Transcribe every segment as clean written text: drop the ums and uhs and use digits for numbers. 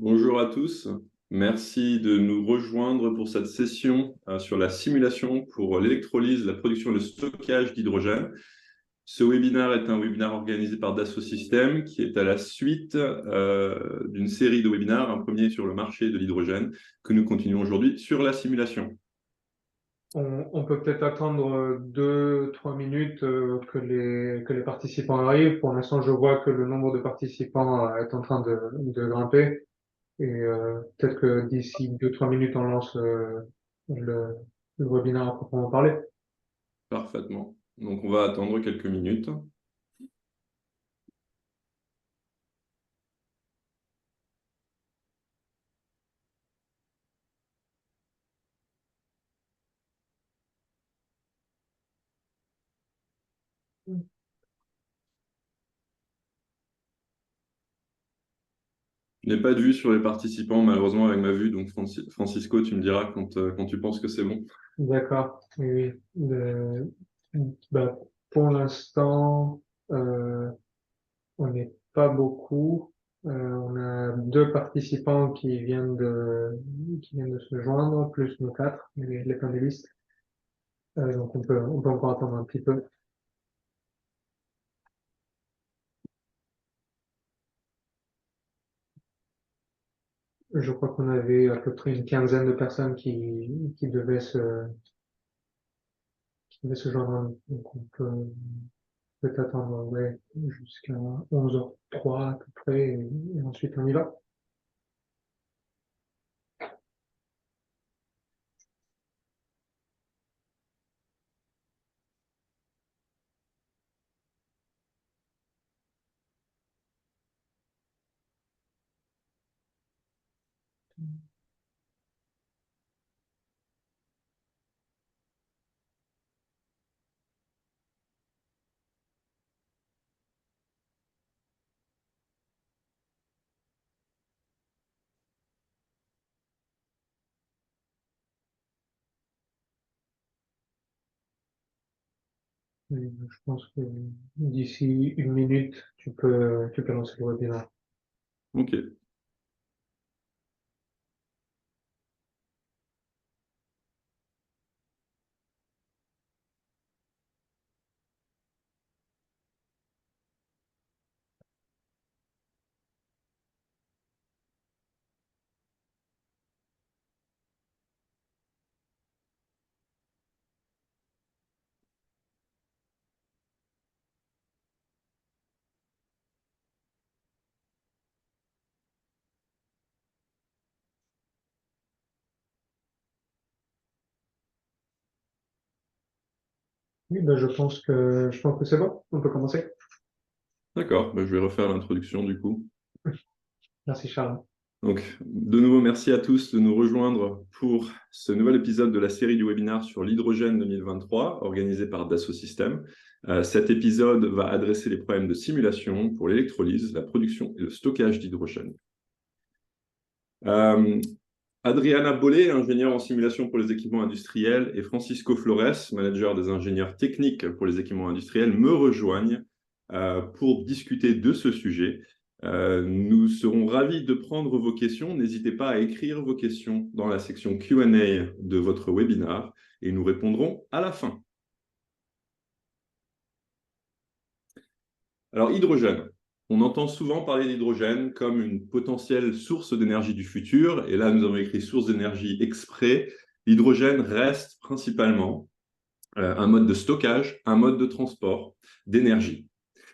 Bonjour à tous, merci de nous rejoindre pour cette session sur la simulation pour l'électrolyse, la production et le stockage d'hydrogène. Ce webinaire est un webinaire organisé par Dassault Systèmes qui est à la suite d'une série de webinaires, un premier sur le marché de l'hydrogène que nous continuons aujourd'hui sur la simulation. On peut peut-être attendre 2, 3 minutes que les participants arrivent. Pour l'instant, je vois que le nombre de participants est en train de grimper. Et peut-être que d'ici 2, 3 minutes, on lance le, le webinaire à proprement parler. Parfaitement. Donc on va attendre quelques minutes. Je n'ai pas de vue sur les participants, malheureusement, avec ma vue. Donc, Francisco, tu me diras quand tu penses que c'est bon. D'accord. Oui, oui. Bah, pour l'instant, on n'est pas beaucoup. On a 2 participants qui viennent de se joindre, plus nos 4, les panélistes. Donc on peut encore attendre un petit peu. Je crois qu'on avait à peu près une quinzaine de personnes qui devaient se joindre à nous. Donc on peut attendre, ouais, jusqu'à 11h03 à peu près, et ensuite on y va. Et je pense que d'ici 1 minute, tu peux lancer le webinaire. OK. Oui, ben, je pense que c'est bon. On peut commencer. D'accord, je vais refaire l'introduction du coup. Merci Charles. Donc, de nouveau, merci à tous de nous rejoindre pour ce nouvel épisode de la série du webinaire sur l'hydrogène 2023, organisé par Dassault Systèmes. Cet épisode va adresser les problèmes de simulation pour l'électrolyse, la production et le stockage d'hydrogène. Adriana Bollet, ingénieure en simulation pour les équipements industriels, et Francisco Flores, manager des ingénieurs techniques pour les équipements industriels, me rejoignent pour discuter de ce sujet. Nous serons ravis de prendre vos questions. N'hésitez pas à écrire vos questions dans la section Q&A de votre webinaire et nous répondrons à la fin. Alors, hydrogène. On entend souvent parler d'hydrogène comme une potentielle source d'énergie du futur. Et là, nous avons écrit source d'énergie exprès. L'hydrogène reste principalement un mode de stockage, un mode de transport d'énergie.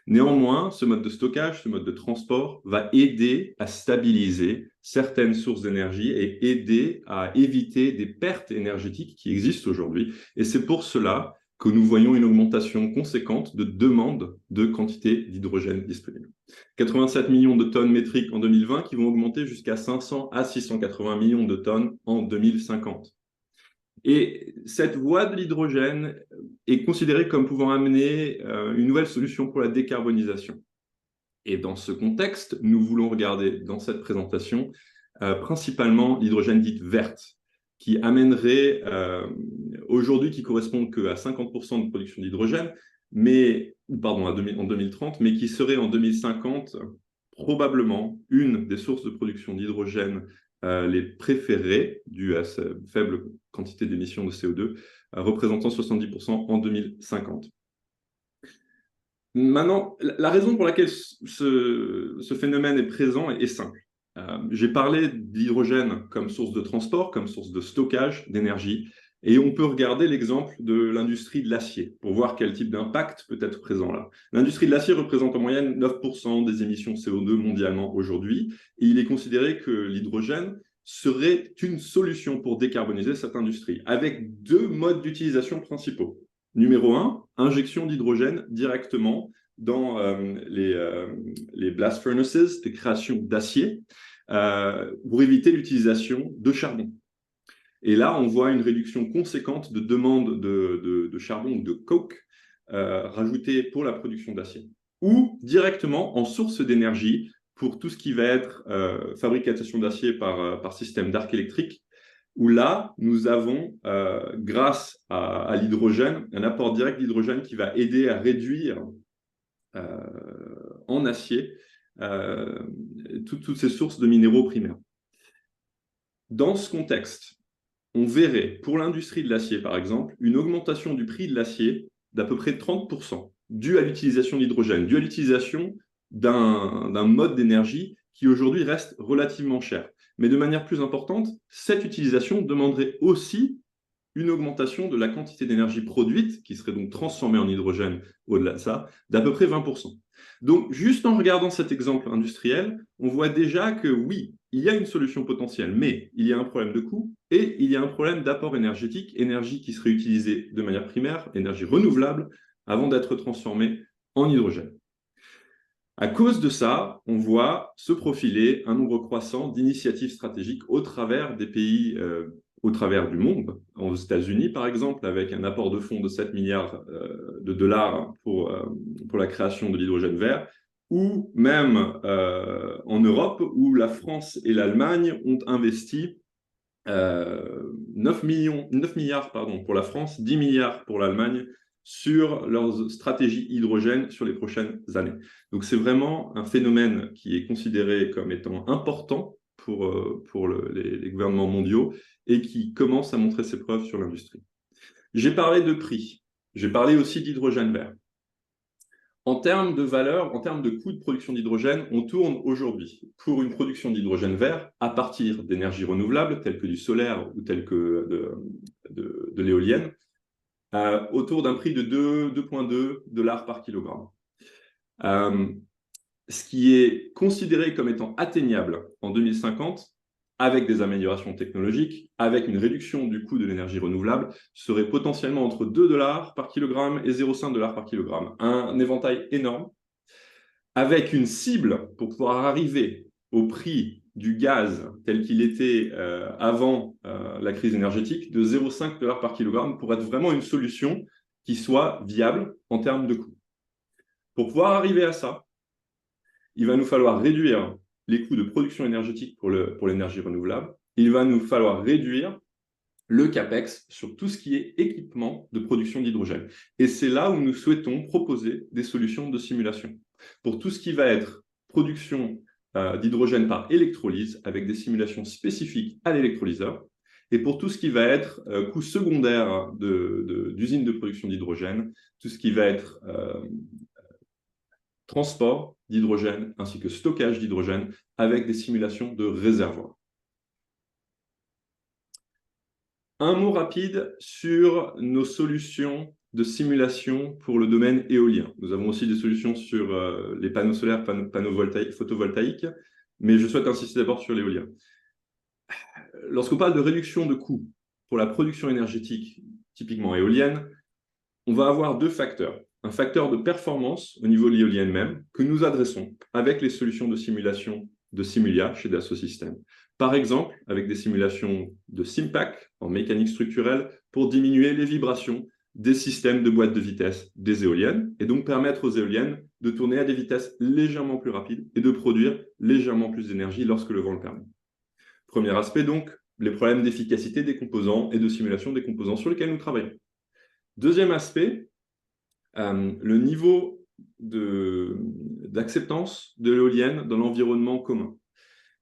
Néanmoins, ce mode de stockage, ce mode de transport va aider à stabiliser certaines sources d'énergie et aider à éviter des pertes énergétiques qui existent aujourd'hui. Et c'est pour cela que nous voyons une augmentation conséquente de demande de quantité d'hydrogène disponible. 87 millions de tonnes métriques en 2020 qui vont augmenter jusqu'à 500 à 680 millions de tonnes en 2050. Et cette voie de l'hydrogène est considérée comme pouvant amener une nouvelle solution pour la décarbonisation. Et dans ce contexte, nous voulons regarder dans cette présentation principalement l'hydrogène dite verte, qui amènerait aujourd'hui, qui correspond qu'à 50% de production d'hydrogène, mais, pardon, en 2030, mais qui serait en 2050 probablement une des sources de production d'hydrogène les préférées, dues à sa faible quantité d'émissions de CO2, représentant 70% en 2050. Maintenant, la raison pour laquelle ce phénomène est présent est simple. J'ai parlé d'hydrogène comme source de transport, comme source de stockage d'énergie, et on peut regarder l'exemple de l'industrie de l'acier pour voir quel type d'impact peut être présent là. L'industrie de l'acier représente en moyenne 9% des émissions CO2 mondialement aujourd'hui, et il est considéré que l'hydrogène serait une solution pour décarboniser cette industrie, avec deux modes d'utilisation principaux. Numéro 1, injection d'hydrogène directement dans les blast furnaces, les créations d'acier, pour éviter l'utilisation de charbon. Et là, on voit une réduction conséquente de demande de charbon ou de coke rajoutée pour la production d'acier. Ou directement en source d'énergie pour tout ce qui va être fabrication d'acier par système d'arc électrique, où là, nous avons, grâce à l'hydrogène, un apport direct d'hydrogène qui va aider à réduire en acier toutes ces sources de minéraux primaires. Dans ce contexte, on verrait, pour l'industrie de l'acier par exemple, une augmentation du prix de l'acier d'à peu près 30%, due à l'utilisation d'hydrogène, due à l'utilisation d'un mode d'énergie qui aujourd'hui reste relativement cher. Mais de manière plus importante, cette utilisation demanderait aussi une augmentation de la quantité d'énergie produite, qui serait donc transformée en hydrogène au-delà de ça, d'à peu près 20%. Donc, juste en regardant cet exemple industriel, on voit déjà que oui, il y a une solution potentielle, mais il y a un problème de coût et il y a un problème d'apport énergétique, énergie qui serait utilisée de manière primaire, énergie renouvelable, avant d'être transformée en hydrogène. À cause de ça, on voit se profiler un nombre croissant d'initiatives stratégiques au travers des pays, au travers du monde. Aux États-Unis, par exemple, avec un apport de fonds de 7 milliards de dollars pour la création de l'hydrogène vert, ou même en Europe, où la France et l'Allemagne ont investi 9 milliards pour la France, 10 milliards pour l'Allemagne, sur leurs stratégies hydrogène sur les prochaines années. Donc c'est vraiment un phénomène qui est considéré comme étant important pour les gouvernements mondiaux et qui commence à montrer ses preuves sur l'industrie. J'ai parlé de prix, j'ai parlé aussi d'hydrogène vert. En termes de valeur, en termes de coût de production d'hydrogène, on tourne aujourd'hui pour une production d'hydrogène vert à partir d'énergies renouvelables telles que du solaire ou telles que de l'éolienne, autour d'un prix de 2,2 $ par kilogramme. Ce qui est considéré comme étant atteignable en 2050, avec des améliorations technologiques, avec une réduction du coût de l'énergie renouvelable, serait potentiellement entre 2 $ par kilogramme et 0,5 $ par kilogramme. Un éventail énorme, avec une cible pour pouvoir arriver au prix du gaz tel qu'il était avant la crise énergétique de 0,5 $ par kilogramme pour être vraiment une solution qui soit viable en termes de coût. Pour pouvoir arriver à ça, il va nous falloir réduire les coûts de production énergétique pour l'énergie renouvelable. Il va nous falloir réduire le CAPEX sur tout ce qui est équipement de production d'hydrogène. Et c'est là où nous souhaitons proposer des solutions de simulation. Pour tout ce qui va être production d'hydrogène par électrolyse, avec des simulations spécifiques à l'électrolyseur, et pour tout ce qui va être coût secondaire d'usines de production d'hydrogène, tout ce qui va être transport d'hydrogène ainsi que stockage d'hydrogène avec des simulations de réservoirs. Un mot rapide sur nos solutions de simulation pour le domaine éolien. Nous avons aussi des solutions sur les panneaux solaires, panneaux photovoltaïques, mais je souhaite insister d'abord sur l'éolien. Lorsqu'on parle de réduction de coûts pour la production énergétique, typiquement éolienne, on va avoir deux facteurs. Un facteur de performance au niveau de l'éolienne même, que nous adressons avec les solutions de simulation de Simulia chez Dassault Systèmes. Par exemple, avec des simulations de SIMPAC en mécanique structurelle pour diminuer les vibrations des systèmes de boîte de vitesse des éoliennes et donc permettre aux éoliennes de tourner à des vitesses légèrement plus rapides et de produire légèrement plus d'énergie lorsque le vent le permet. Premier aspect donc, les problèmes d'efficacité des composants et de simulation des composants sur lesquels nous travaillons. Deuxième aspect, le niveau d'acceptance de l'éolienne dans l'environnement commun.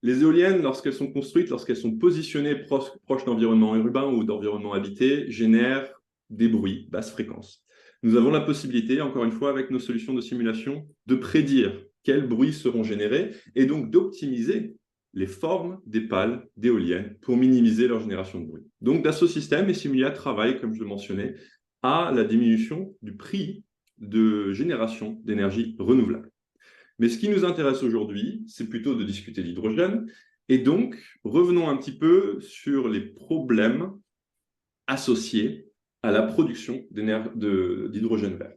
Les éoliennes, lorsqu'elles sont construites, lorsqu'elles sont positionnées proches d'environnements urbains ou d'environnements habités, génèrent des bruits, basse fréquence. Nous avons la possibilité, encore une fois, avec nos solutions de simulation, de prédire quels bruits seront générés et donc d'optimiser les formes des pales d'éoliennes pour minimiser leur génération de bruit. Donc Dassault Systèmes et Simulia travaillent, comme je le mentionnais, à la diminution du prix de génération d'énergie renouvelable. Mais ce qui nous intéresse aujourd'hui, c'est plutôt de discuter d'hydrogène. Et donc, revenons un petit peu sur les problèmes associés à la production d'hydrogène vert.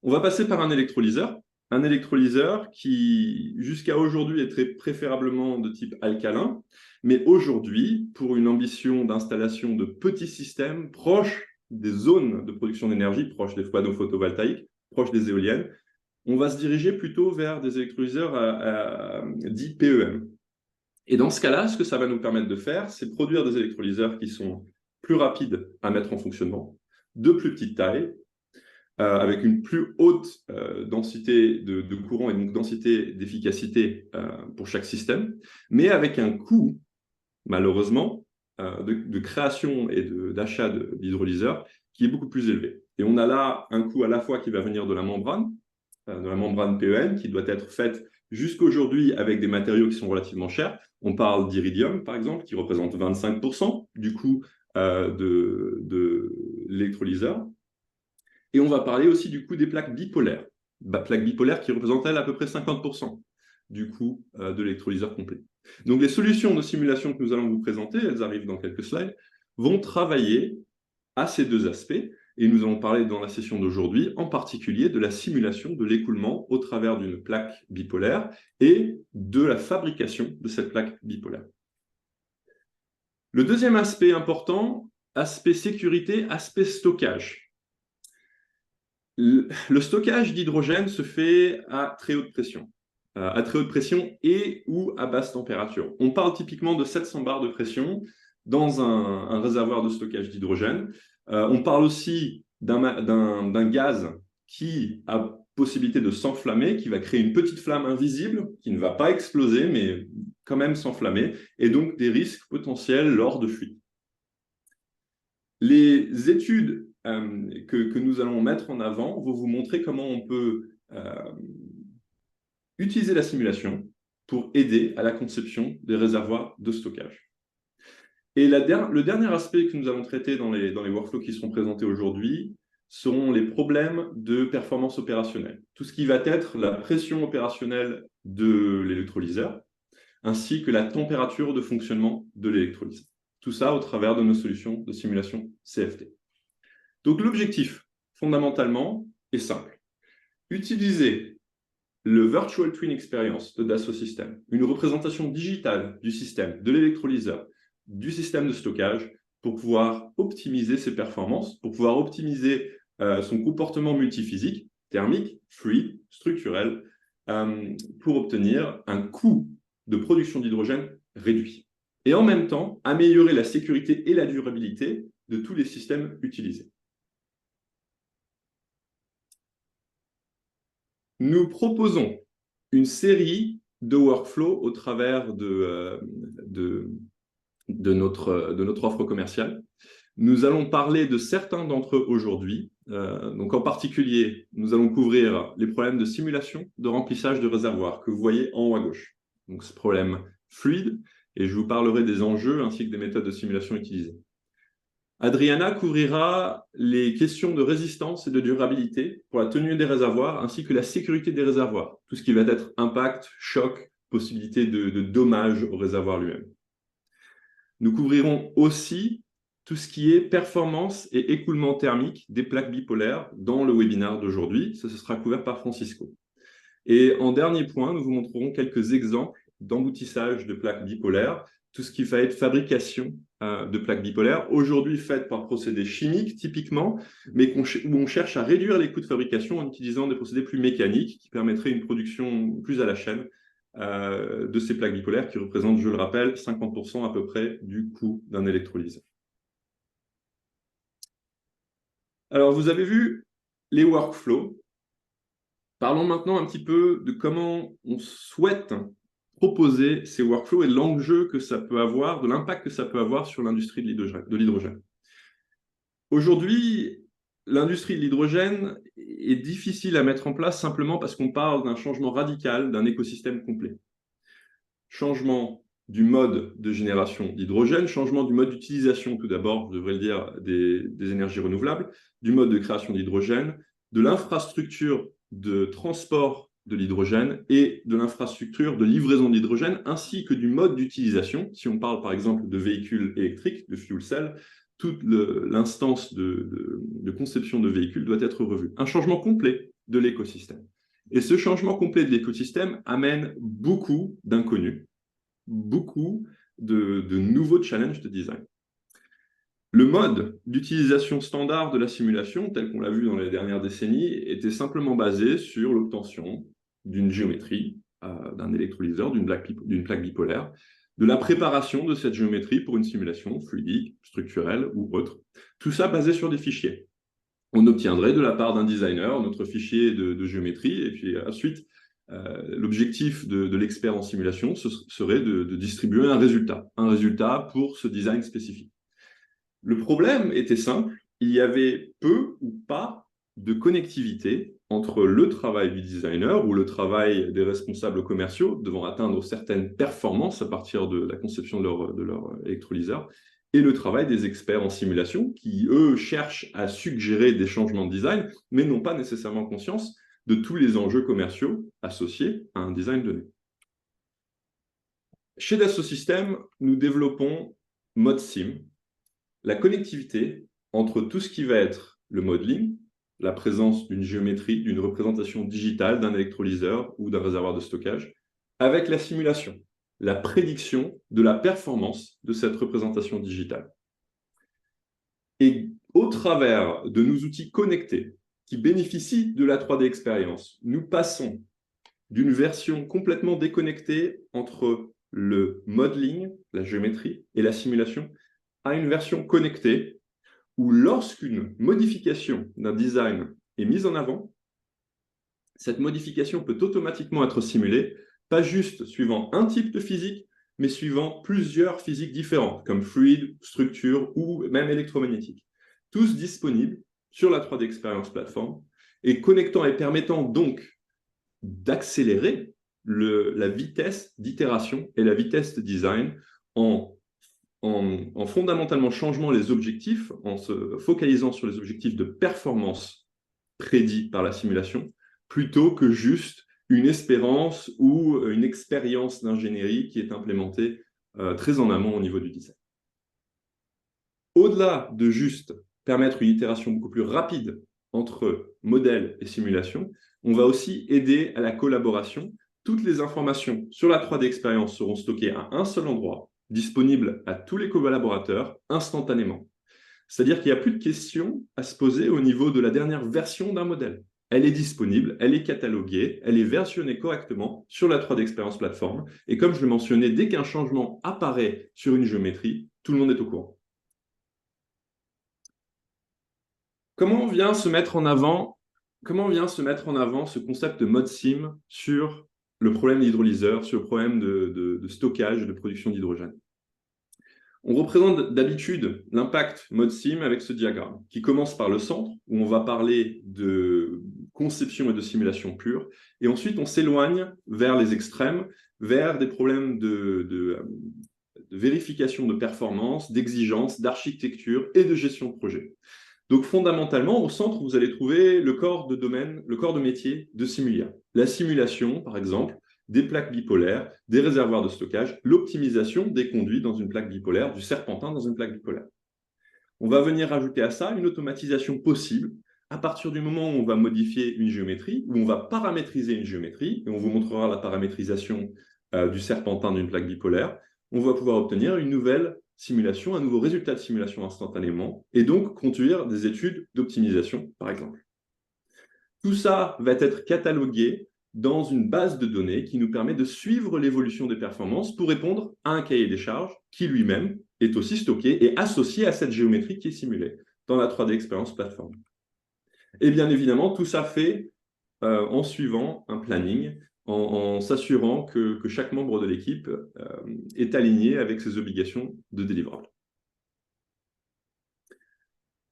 On va passer par un électrolyseur qui, jusqu'à aujourd'hui, est très préférablement de type alcalin, mais aujourd'hui, pour une ambition d'installation de petits systèmes proches des zones de production d'énergie, proches des panneaux photovoltaïques, proches des éoliennes, on va se diriger plutôt vers des électrolyseurs dits PEM. Et dans ce cas-là, ce que ça va nous permettre de faire, c'est produire des électrolyseurs qui sont plus rapides à mettre en fonctionnement, de plus petite taille, avec une plus haute densité de courant et donc densité d'efficacité pour chaque système, mais avec un coût, malheureusement, de création et d'achat d'hydrolyseurs qui est beaucoup plus élevé. Et on a là un coût à la fois qui va venir de la membrane PEM, qui doit être faite jusqu'aujourd'hui avec des matériaux qui sont relativement chers. On parle d'iridium, par exemple, qui représente 25% du coût de l'électrolyseur. Et on va parler aussi du coût des plaques bipolaires. Plaques bipolaires qui représentent, elles, à peu près 50% du coût de l'électrolyseur complet. Donc, les solutions de simulation que nous allons vous présenter, elles arrivent dans quelques slides, vont travailler à ces deux aspects. Et nous allons parler dans la session d'aujourd'hui, en particulier de la simulation de l'écoulement au travers d'une plaque bipolaire et de la fabrication de cette plaque bipolaire. Le deuxième aspect important, aspect sécurité, aspect stockage. Le stockage d'hydrogène se fait à très haute pression. À très haute pression et ou à basse température. On parle typiquement de 700 bars de pression dans un réservoir de stockage d'hydrogène. On parle aussi d'un gaz qui a possibilité de s'enflammer, qui va créer une petite flamme invisible, qui ne va pas exploser, mais quand même s'enflammer, et donc des risques potentiels lors de fuite. Les études que nous allons mettre en avant vont vous montrer comment on peut utiliser la simulation pour aider à la conception des réservoirs de stockage. Et le dernier aspect que nous allons traiter dans les workflows qui seront présentés aujourd'hui seront les problèmes de performance opérationnelle. Tout ce qui va être la pression opérationnelle de l'électrolyseur, ainsi que la température de fonctionnement de l'électrolyseur. Tout ça au travers de nos solutions de simulation CFD. Donc l'objectif, fondamentalement, est simple. Utiliser le Virtual Twin Experience de Dassault Systèmes, une représentation digitale du système, de l'électrolyseur, du système de stockage, pour pouvoir optimiser ses performances, pour pouvoir optimiser son comportement multiphysique, thermique, fluide, structurel, pour obtenir un coût de production d'hydrogène réduit. Et en même temps, améliorer la sécurité et la durabilité de tous les systèmes utilisés. Nous proposons une série de workflows au travers de notre offre commerciale. Nous allons parler de certains d'entre eux aujourd'hui. Donc en particulier, nous allons couvrir les problèmes de simulation de remplissage de réservoirs que vous voyez en haut à gauche. Donc ce problème fluide, et je vous parlerai des enjeux ainsi que des méthodes de simulation utilisées. Adriana couvrira les questions de résistance et de durabilité pour la tenue des réservoirs ainsi que la sécurité des réservoirs, tout ce qui va être impact, choc, possibilité de dommages au réservoir lui-même. Nous couvrirons aussi tout ce qui est performance et écoulement thermique des plaques bipolaires dans le webinaire d'aujourd'hui. Ça, ce sera couvert par Francisco. Et en dernier point, nous vous montrerons quelques exemples d'emboutissage de plaques bipolaires, tout ce qui va être fabrication de plaques bipolaires, aujourd'hui faites par procédés chimiques typiquement, mais où on cherche à réduire les coûts de fabrication en utilisant des procédés plus mécaniques qui permettraient une production plus à la chaîne de ces plaques bipolaires qui représentent, je le rappelle, 50% à peu près du coût d'un électrolyseur. Alors, vous avez vu les workflows. Parlons maintenant un petit peu de comment on souhaite proposer ces workflows et de l'enjeu que ça peut avoir, de l'impact que ça peut avoir sur l'industrie de l'hydrogène. Aujourd'hui, l'industrie de l'hydrogène est difficile à mettre en place simplement parce qu'on parle d'un changement radical d'un écosystème complet. Changement du mode de génération d'hydrogène, changement du mode d'utilisation, tout d'abord, je devrais le dire, des énergies renouvelables, du mode de création d'hydrogène, de l'infrastructure de transport de l'hydrogène et de l'infrastructure de livraison d'hydrogène, ainsi que du mode d'utilisation. Si on parle par exemple de véhicules électriques, de fuel cell, toute l'instance de conception de véhicules doit être revue. Un changement complet de l'écosystème. Et ce changement complet de l'écosystème amène beaucoup d'inconnus, beaucoup de nouveaux challenges de design. Le mode d'utilisation standard de la simulation, tel qu'on l'a vu dans les dernières décennies, était simplement basé sur l'obtention d'une géométrie, d'un électrolyseur, d'une plaque bipolaire, de la préparation de cette géométrie pour une simulation fluidique, structurelle ou autre. Tout ça basé sur des fichiers. On obtiendrait de la part d'un designer notre fichier de géométrie, et puis ensuite, l'objectif de l'expert en simulation serait de distribuer un résultat pour ce design spécifique. Le problème était simple, il y avait peu ou pas de connectivité entre le travail du designer ou le travail des responsables commerciaux devant atteindre certaines performances à partir de la conception de leur électrolyseur et le travail des experts en simulation qui, eux, cherchent à suggérer des changements de design, mais n'ont pas nécessairement conscience de tous les enjeux commerciaux associés à un design donné. Chez Dassault Systèmes, nous développons ModSim, la connectivité entre tout ce qui va être le modeling, la présence d'une géométrie, d'une représentation digitale d'un électrolyseur ou d'un réservoir de stockage, avec la simulation, la prédiction de la performance de cette représentation digitale. Et au travers de nos outils connectés qui bénéficient de la 3D expérience, nous passons d'une version complètement déconnectée entre le modeling, la géométrie et la simulation, à une version connectée où lorsqu'une modification d'un design est mise en avant, cette modification peut automatiquement être simulée, pas juste suivant un type de physique, mais suivant plusieurs physiques différentes, comme fluide, structure ou même électromagnétique. Tous disponibles sur la 3D Experience Platform et connectant et permettant donc d'accélérer la vitesse d'itération et la vitesse de design en fondamentalement changeant les objectifs, en se focalisant sur les objectifs de performance prédits par la simulation, plutôt que juste une espérance ou une expérience d'ingénierie qui est implémentée très en amont au niveau du design. Au-delà de juste permettre une itération beaucoup plus rapide entre modèle et simulation, on va aussi aider à la collaboration. Toutes les informations sur la 3D expérience seront stockées à un seul endroit, disponibles à tous les collaborateurs instantanément. C'est-à-dire qu'il n'y a plus de questions à se poser au niveau de la dernière version d'un modèle. Elle est disponible, elle est cataloguée, elle est versionnée correctement sur la 3D Experience Platform. Et comme je le mentionnais, dès qu'un changement apparaît sur une géométrie, tout le monde est au courant. Comment vient se mettre en avant ce concept de ModSim sur le problème d'hydrolyseur, sur le problème de stockage et de production d'hydrogène? On représente d'habitude l'impact ModSim avec ce diagramme, qui commence par le centre, où on va parler de conception et de simulation pure, et ensuite on s'éloigne vers les extrêmes, vers des problèmes de vérification de performance, d'exigence, d'architecture et de gestion de projet. Donc fondamentalement, au centre, vous allez trouver le corps de domaine, le corps de métier de Simulia. La simulation, par exemple, des plaques bipolaires, des réservoirs de stockage, l'optimisation des conduits dans une plaque bipolaire, du serpentin dans une plaque bipolaire. On va venir rajouter à ça une automatisation possible à partir du moment où on va modifier une géométrie, où on va paramétriser une géométrie, et on vous montrera la paramétrisation du serpentin d'une plaque bipolaire, on va pouvoir obtenir une nouvelle simulation, un nouveau résultat de simulation instantanément, et donc conduire des études d'optimisation, par exemple. Tout ça va être catalogué dans une base de données qui nous permet de suivre l'évolution des performances pour répondre à un cahier des charges qui lui-même est aussi stocké et associé à cette géométrie qui est simulée dans la 3D Experience Platform. Et bien évidemment, tout ça fait en suivant un planning, en s'assurant que chaque membre de l'équipe est aligné avec ses obligations de délivrable.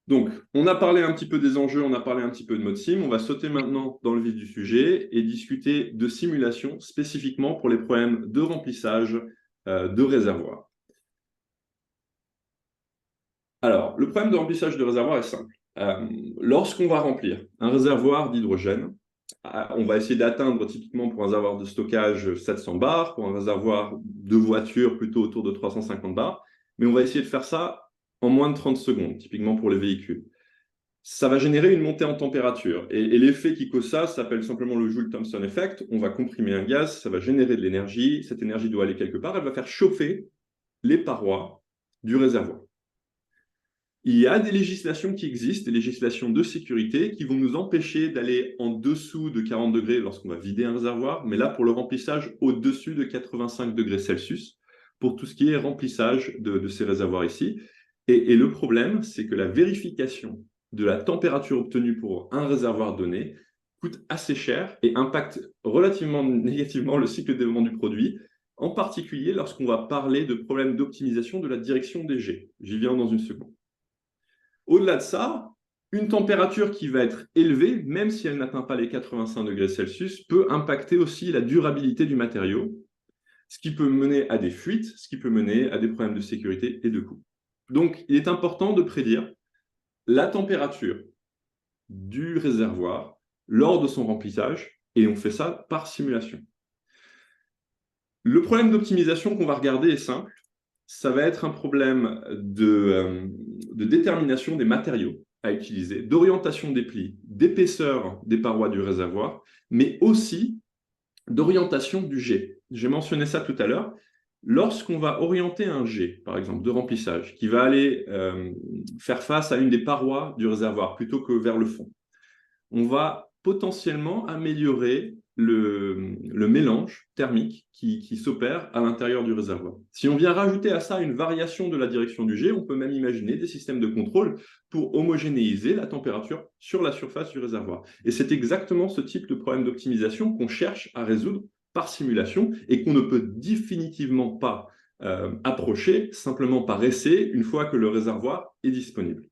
Donc, on a parlé un petit peu des enjeux, on a parlé un petit peu de mode sim. On va sauter maintenant dans le vif du sujet et discuter de simulation spécifiquement pour les problèmes de remplissage de réservoirs. Alors, le problème de remplissage de réservoir est simple. Lorsqu'on va remplir un réservoir d'hydrogène, on va essayer d'atteindre typiquement pour un réservoir de stockage 700 bars, pour un réservoir de voiture plutôt autour de 350 bars, mais on va essayer de faire ça en moins de 30 secondes, typiquement pour les véhicules. Ça va générer une montée en température. Et l'effet qui cause ça s'appelle simplement le Joule-Thomson effect. On va comprimer un gaz, ça va générer de l'énergie. Cette énergie doit aller quelque part. Elle va faire chauffer les parois du réservoir. Il y a des législations qui existent, des législations de sécurité qui vont nous empêcher d'aller en dessous de 40 degrés lorsqu'on va vider un réservoir, mais là pour le remplissage au-dessus de 85 degrés Celsius pour tout ce qui est remplissage de ces réservoirs ici. Et le problème, c'est que la vérification de la température obtenue pour un réservoir donné coûte assez cher et impacte relativement négativement le cycle de développement du produit, en particulier lorsqu'on va parler de problèmes d'optimisation de la direction des jets. J'y viens dans une seconde. Au-delà de ça, une température qui va être élevée, même si elle n'atteint pas les 85 degrés Celsius, peut impacter aussi la durabilité du matériau, ce qui peut mener à des fuites, ce qui peut mener à des problèmes de sécurité et de coût. Donc, il est important de prédire la température du réservoir lors de son remplissage, et on fait ça par simulation. Le problème d'optimisation qu'on va regarder est simple. Ça va être un problème de détermination des matériaux à utiliser, d'orientation des plis, d'épaisseur des parois du réservoir, mais aussi d'orientation du jet. J'ai mentionné ça tout à l'heure. Lorsqu'on va orienter un jet, par exemple, de remplissage, qui va aller faire face à une des parois du réservoir plutôt que vers le fond, on va potentiellement améliorer le mélange thermique qui s'opère à l'intérieur du réservoir. Si on vient rajouter à ça une variation de la direction du jet, on peut même imaginer des systèmes de contrôle pour homogénéiser la température sur la surface du réservoir. Et c'est exactement ce type de problème d'optimisation qu'on cherche à résoudre par simulation et qu'on ne peut définitivement pas approcher simplement par essai une fois que le réservoir est disponible.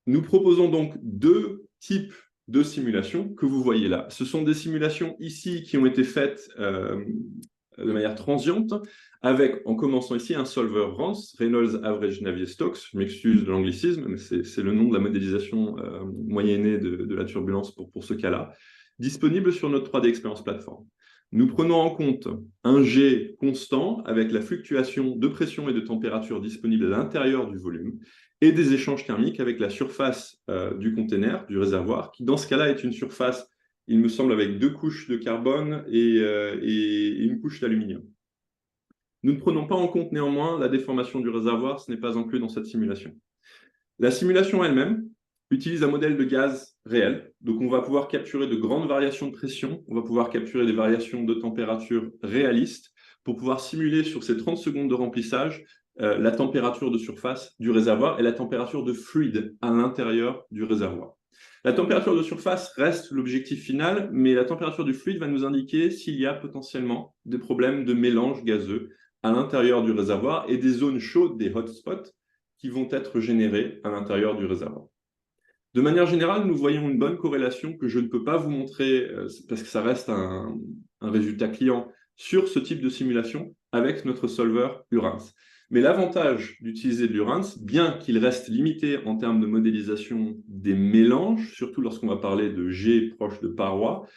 Nous proposons donc deux types de simulations que vous voyez là. Ce sont des simulations ici qui ont été faites de manière transiente, avec, en commençant ici, un solver RANS, Reynolds Average Navier-Stokes. Je m'excuse de l'anglicisme, mais c'est le nom de la modélisation moyennée de la turbulence pour ce cas-là, disponible sur notre 3D Experience Platform. Nous prenons en compte un G constant avec la fluctuation de pression et de température disponible à l'intérieur du volume et des échanges thermiques avec la surface du container, du réservoir, qui dans ce cas-là est une surface, il me semble, avec 2 couches de carbone et une couche d'aluminium. Nous ne prenons pas en compte néanmoins la déformation du réservoir, ce n'est pas inclus dans cette simulation. La simulation elle-même utilise un modèle de gaz réel, donc on va pouvoir capturer de grandes variations de pression, on va pouvoir capturer des variations de température réalistes pour pouvoir simuler sur ces 30 secondes de remplissage la température de surface du réservoir et la température de fluide à l'intérieur du réservoir. La température de surface reste l'objectif final, mais la température du fluide va nous indiquer s'il y a potentiellement des problèmes de mélange gazeux à l'intérieur du réservoir et des zones chaudes, des hotspots, qui vont être générées à l'intérieur du réservoir. De manière générale, nous voyons une bonne corrélation que je ne peux pas vous montrer parce que ça reste un résultat client sur ce type de simulation avec notre solver URANS. Mais l'avantage d'utiliser de l'URANS, bien qu'il reste limité en termes de modélisation des mélanges, surtout lorsqu'on va parler de jet proche de parois,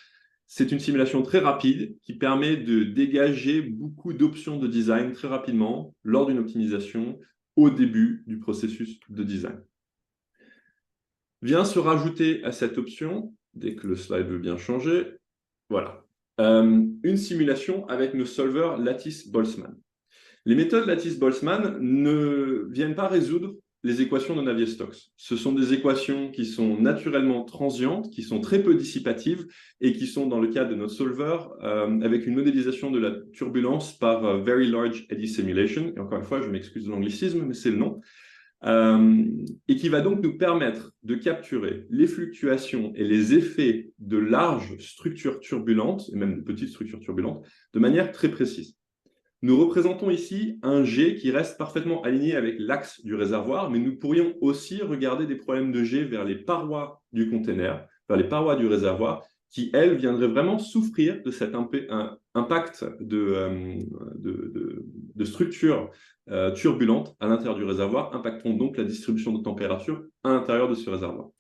c'est une simulation très rapide qui permet de dégager beaucoup d'options de design très rapidement lors d'une optimisation au début du processus de design. Vient se rajouter à cette option, dès que le slide veut bien changer, voilà, une simulation avec nos solvers Lattice-Boltzmann. Les méthodes Lattice-Boltzmann ne viennent pas résoudre les équations de Navier-Stokes. Ce sont des équations qui sont naturellement transientes, qui sont très peu dissipatives et qui sont, dans le cas de notre solver, avec une modélisation de la turbulence par Very Large Eddy Simulation. Et encore une fois, je m'excuse de l'anglicisme, mais c'est le nom. et qui va donc nous permettre de capturer les fluctuations et les effets de larges structures turbulentes, et même de petites structures turbulentes, de manière très précise. Nous représentons ici un jet qui reste parfaitement aligné avec l'axe du réservoir, mais nous pourrions aussi regarder des problèmes de jet vers les parois du container, vers les parois du réservoir, qui, elles, viendraient vraiment souffrir de cet impact de structures turbulentes à l'intérieur du réservoir, impactant donc la distribution de température à l'intérieur de ce réservoir.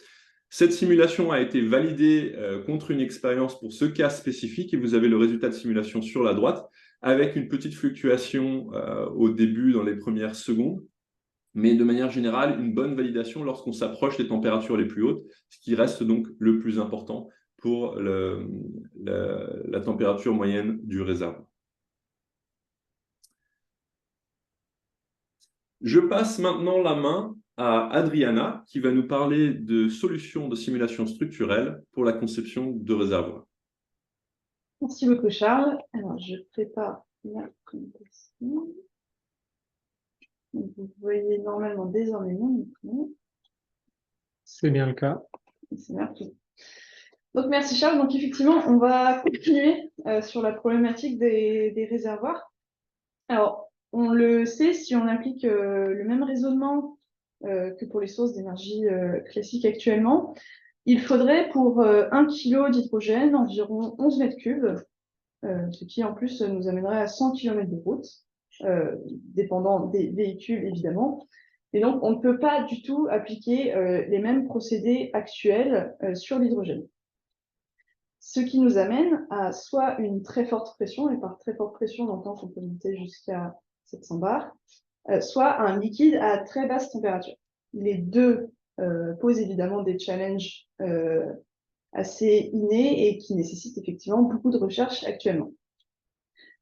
Cette simulation a été validée contre une expérience pour ce cas spécifique et vous avez le résultat de simulation sur la droite avec une petite fluctuation au début dans les premières secondes, mais de manière générale, une bonne validation lorsqu'on s'approche des températures les plus hautes, ce qui reste donc le plus important pour la température moyenne du réservoir. Je passe maintenant la main à Adriana, qui va nous parler de solutions de simulation structurelle pour la conception de réservoirs. Merci beaucoup, Charles. Alors, je prépare la présentation. Vous voyez normalement désormais mon écran. C'est bien le cas. C'est merveilleux. Donc, merci, Charles. Donc, effectivement, on va continuer sur la problématique des réservoirs. Alors, on le sait, si on applique le même raisonnement que pour les sources d'énergie classiques actuellement, il faudrait pour 1 kg d'hydrogène environ 11 mètres cubes, ce qui en plus nous amènerait à 100 km de route, dépendant des véhicules évidemment. Et donc, on ne peut pas du tout appliquer les mêmes procédés actuels sur l'hydrogène. Ce qui nous amène à soit une très forte pression, et par très forte pression, on entend qu'on peut monter jusqu'à 700 bars, soit un liquide à très basse température. Les deux posent évidemment des challenges assez innés et qui nécessitent effectivement beaucoup de recherche actuellement.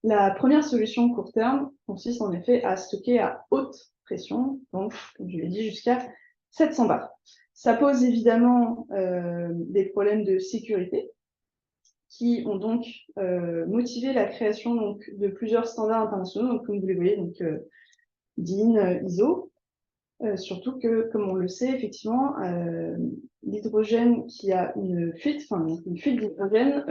La première solution court terme consiste en effet à stocker à haute pression, donc, comme je l'ai dit, jusqu'à 700 bars. Ça pose évidemment des problèmes de sécurité qui ont donc motivé la création donc, de plusieurs standards internationaux, donc, comme vous les voyez, donc, DIN, ISO, surtout que, comme on le sait, effectivement, l'hydrogène qui a une fuite d'hydrogène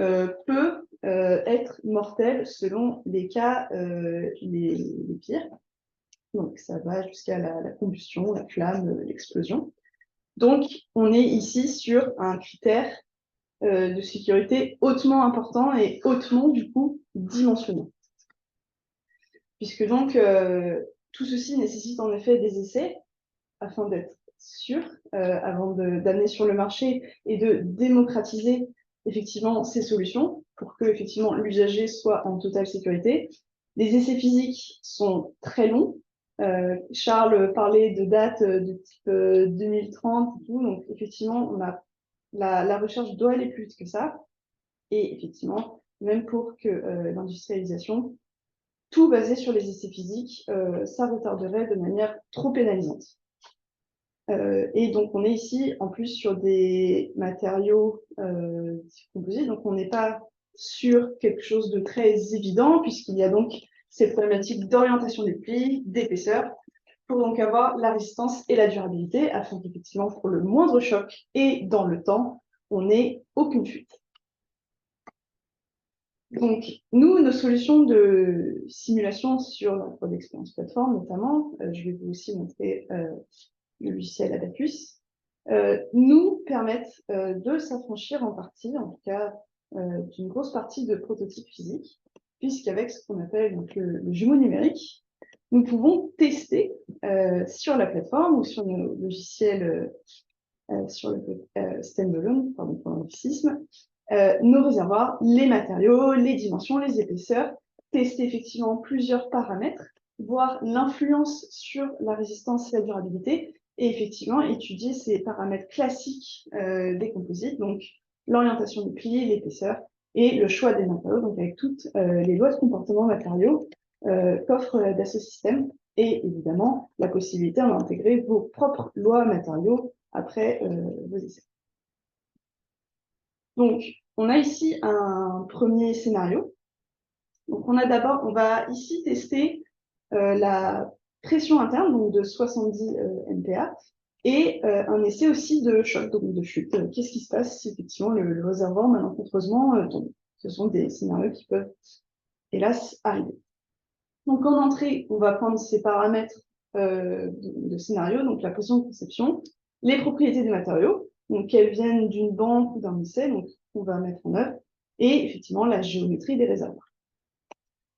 peut être mortel selon les cas les pires. Donc, ça va jusqu'à la combustion, la flamme, l'explosion. Donc, on est ici sur un critère de sécurité hautement important et hautement, du coup, dimensionné. Puisque donc, tout ceci nécessite en effet des essais afin d'être sûr, avant d'amener sur le marché et de démocratiser effectivement ces solutions pour que effectivement l'usager soit en totale sécurité. Les essais physiques sont très longs. Charles parlait de dates de type 2030 et tout, donc effectivement on a la recherche doit aller plus vite que ça. Et effectivement, même pour que l'industrialisation, tout basé sur les essais physiques, ça retarderait de manière trop pénalisante. Et donc, on est ici, en plus, sur des matériaux composés. Donc, on n'est pas sur quelque chose de très évident, puisqu'il y a donc ces problématiques d'orientation des plis, d'épaisseur, pour donc avoir la résistance et la durabilité, afin qu'effectivement, pour le moindre choc et dans le temps, on n'ait aucune fuite. Donc, nous, nos solutions de simulation sur la Prod Experience Platform, notamment, je vais vous aussi montrer le logiciel Abacus, nous permettent de s'affranchir en partie, en tout cas d'une grosse partie de prototypes physiques, puisqu'avec ce qu'on appelle donc, le jumeau numérique, nous pouvons tester sur la plateforme ou sur nos logiciels sur le standalone, pardon pour l'anglicisme, nos réservoirs, les matériaux, les dimensions, les épaisseurs, tester effectivement plusieurs paramètres, voir l'influence sur la résistance et la durabilité, et effectivement étudier ces paramètres classiques des composites, donc l'orientation des plis, l'épaisseur et le choix des matériaux, donc avec toutes les lois de comportement matériaux qu'offre Dassault Systèmes, et évidemment la possibilité d'intégrer vos propres lois matériaux après vos essais. Donc, on a ici un premier scénario. Donc, on va ici tester la pression interne, donc de 70 MPa, et un essai aussi de choc, donc de chute. Qu'est-ce qui se passe si effectivement le réservoir malencontreusement tombe? Ce sont des scénarios qui peuvent, hélas, arriver. Donc en entrée, on va prendre ces paramètres de scénario, donc la pression de conception, les propriétés des matériaux, donc qu'elles viennent d'une banque ou d'un essai, donc on va mettre en œuvre, et effectivement la géométrie des réservoirs.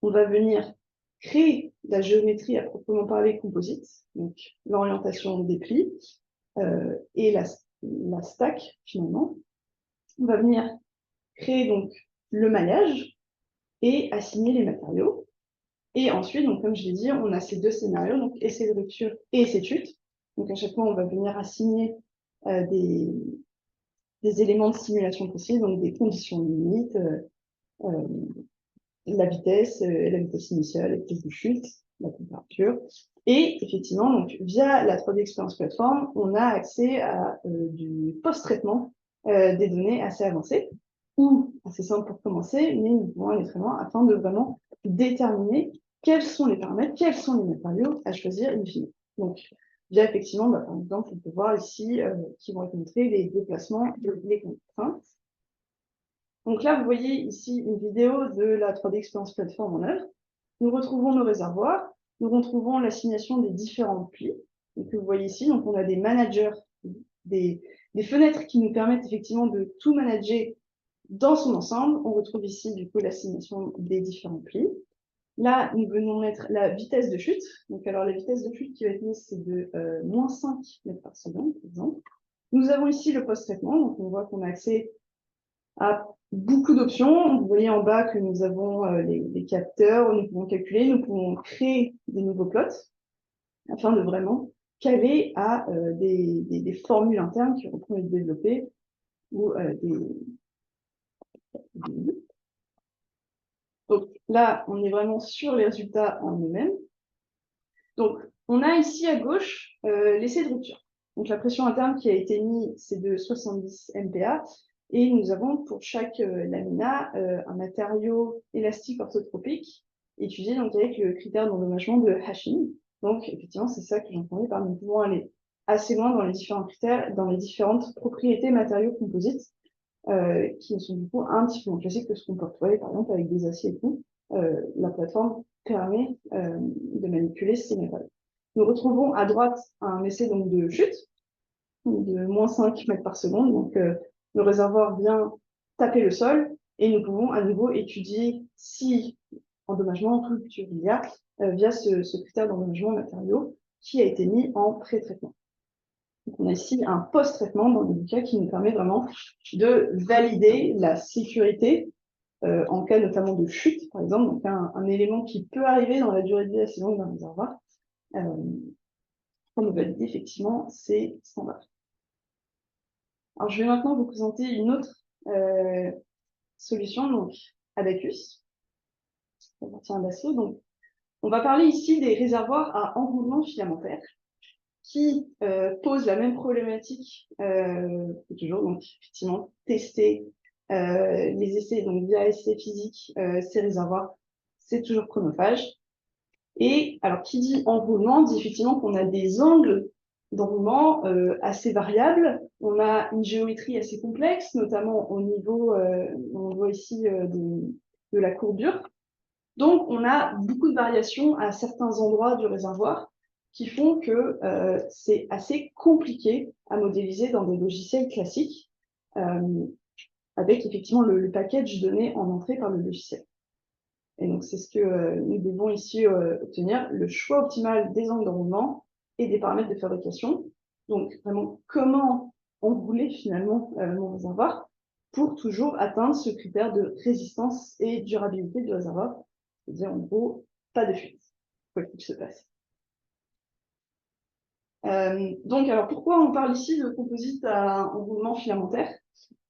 On va venir créer la géométrie à proprement parler composite, donc l'orientation des plis et la stack finalement. On va venir créer donc le maillage et assigner les matériaux. Et ensuite, donc, comme je l'ai dit, on a ces deux scénarios, donc essai de rupture et essai de chute. Donc à chaque fois, on va venir assigner des éléments de simulation possibles, donc des conditions limites, la vitesse initiale, la vitesse de chute, la température. Et effectivement, donc, via la 3D Experience Platform, on a accès à du post-traitement des données assez avancées, ou assez simple pour commencer, mais nous pouvons aller très loin afin de vraiment déterminer quels sont les paramètres, quels sont les matériaux à choisir in fine. Donc, via effectivement, par exemple, on peut voir ici qui vont être montrés les déplacements, les contraintes. Donc là, vous voyez ici une vidéo de la 3D Experience Platform en œuvre. Nous retrouvons nos réservoirs, nous retrouvons l'assignation des différents plis. Donc, vous voyez ici, donc on a des managers, des fenêtres qui nous permettent effectivement de tout manager dans son ensemble. On retrouve ici du coup l'assignation des différents plis. Là, nous venons mettre la vitesse de chute. Donc, alors la vitesse de chute qui va être mise, c'est de moins 5 mètres par seconde, par exemple. Nous avons ici le post-traitement. Donc, on voit qu'on a accès à beaucoup d'options. Vous voyez en bas que nous avons les capteurs, nous pouvons calculer, nous pouvons créer des nouveaux plots afin de vraiment caler à des formules internes qui vont être développées ou Donc là, on est vraiment sur les résultats en eux-mêmes. Donc, on a ici à gauche l'essai de rupture. Donc, la pression interne qui a été mise, c'est de 70 MPa. Et nous avons pour chaque lamina un matériau élastique orthotropique étudié donc, avec le critère d'endommagement de Hashing. Donc, effectivement, c'est ça que j'entendais par nous pouvons aller assez loin dans les différents critères, dans les différentes propriétés matériaux composites qui sont du coup un petit peu moins classiques que ce qu'on peut retrouver par exemple avec des aciers et tout. La plateforme permet de manipuler ces matériaux. Nous retrouvons à droite un essai donc, de chute de moins 5 mètres par seconde. Donc, le réservoir vient taper le sol et nous pouvons à nouveau étudier si endommagement, rupture il y a via ce critère d'endommagement matériaux qui a été mis en pré-traitement. Donc, on a ici un post-traitement dans le cas qui nous permet vraiment de valider la sécurité en cas notamment de chute, par exemple, donc un élément qui peut arriver dans la durée de vie assez longue d'un réservoir, pour nous valider effectivement ces standards. Alors, je vais maintenant vous présenter une autre solution, donc Abacus, qui appartient à Dassault. Donc, on va parler ici des réservoirs à enroulement filamentaire qui posent la même problématique, toujours, donc effectivement, tester les essais, donc via essais physiques, ces réservoirs, c'est toujours chronophage. Et alors, qui dit enroulement, dit effectivement qu'on a des angles d'enroulement assez variables. On a une géométrie assez complexe, notamment au niveau, on voit ici de la courbure. Donc, on a beaucoup de variations à certains endroits du réservoir qui font que c'est assez compliqué à modéliser dans des logiciels classiques avec effectivement le package donné en entrée par le logiciel. Et donc, c'est ce que nous devons ici obtenir, le choix optimal des angles d'enroulement et des paramètres de fabrication. Donc, vraiment, comment enrouler finalement mon réservoir pour toujours atteindre ce critère de résistance et durabilité du réservoir. C'est-à-dire, en gros, pas de fuite, quoi qu'il se passe. Donc, alors, pourquoi on parle ici de composite à enroulement filamentaire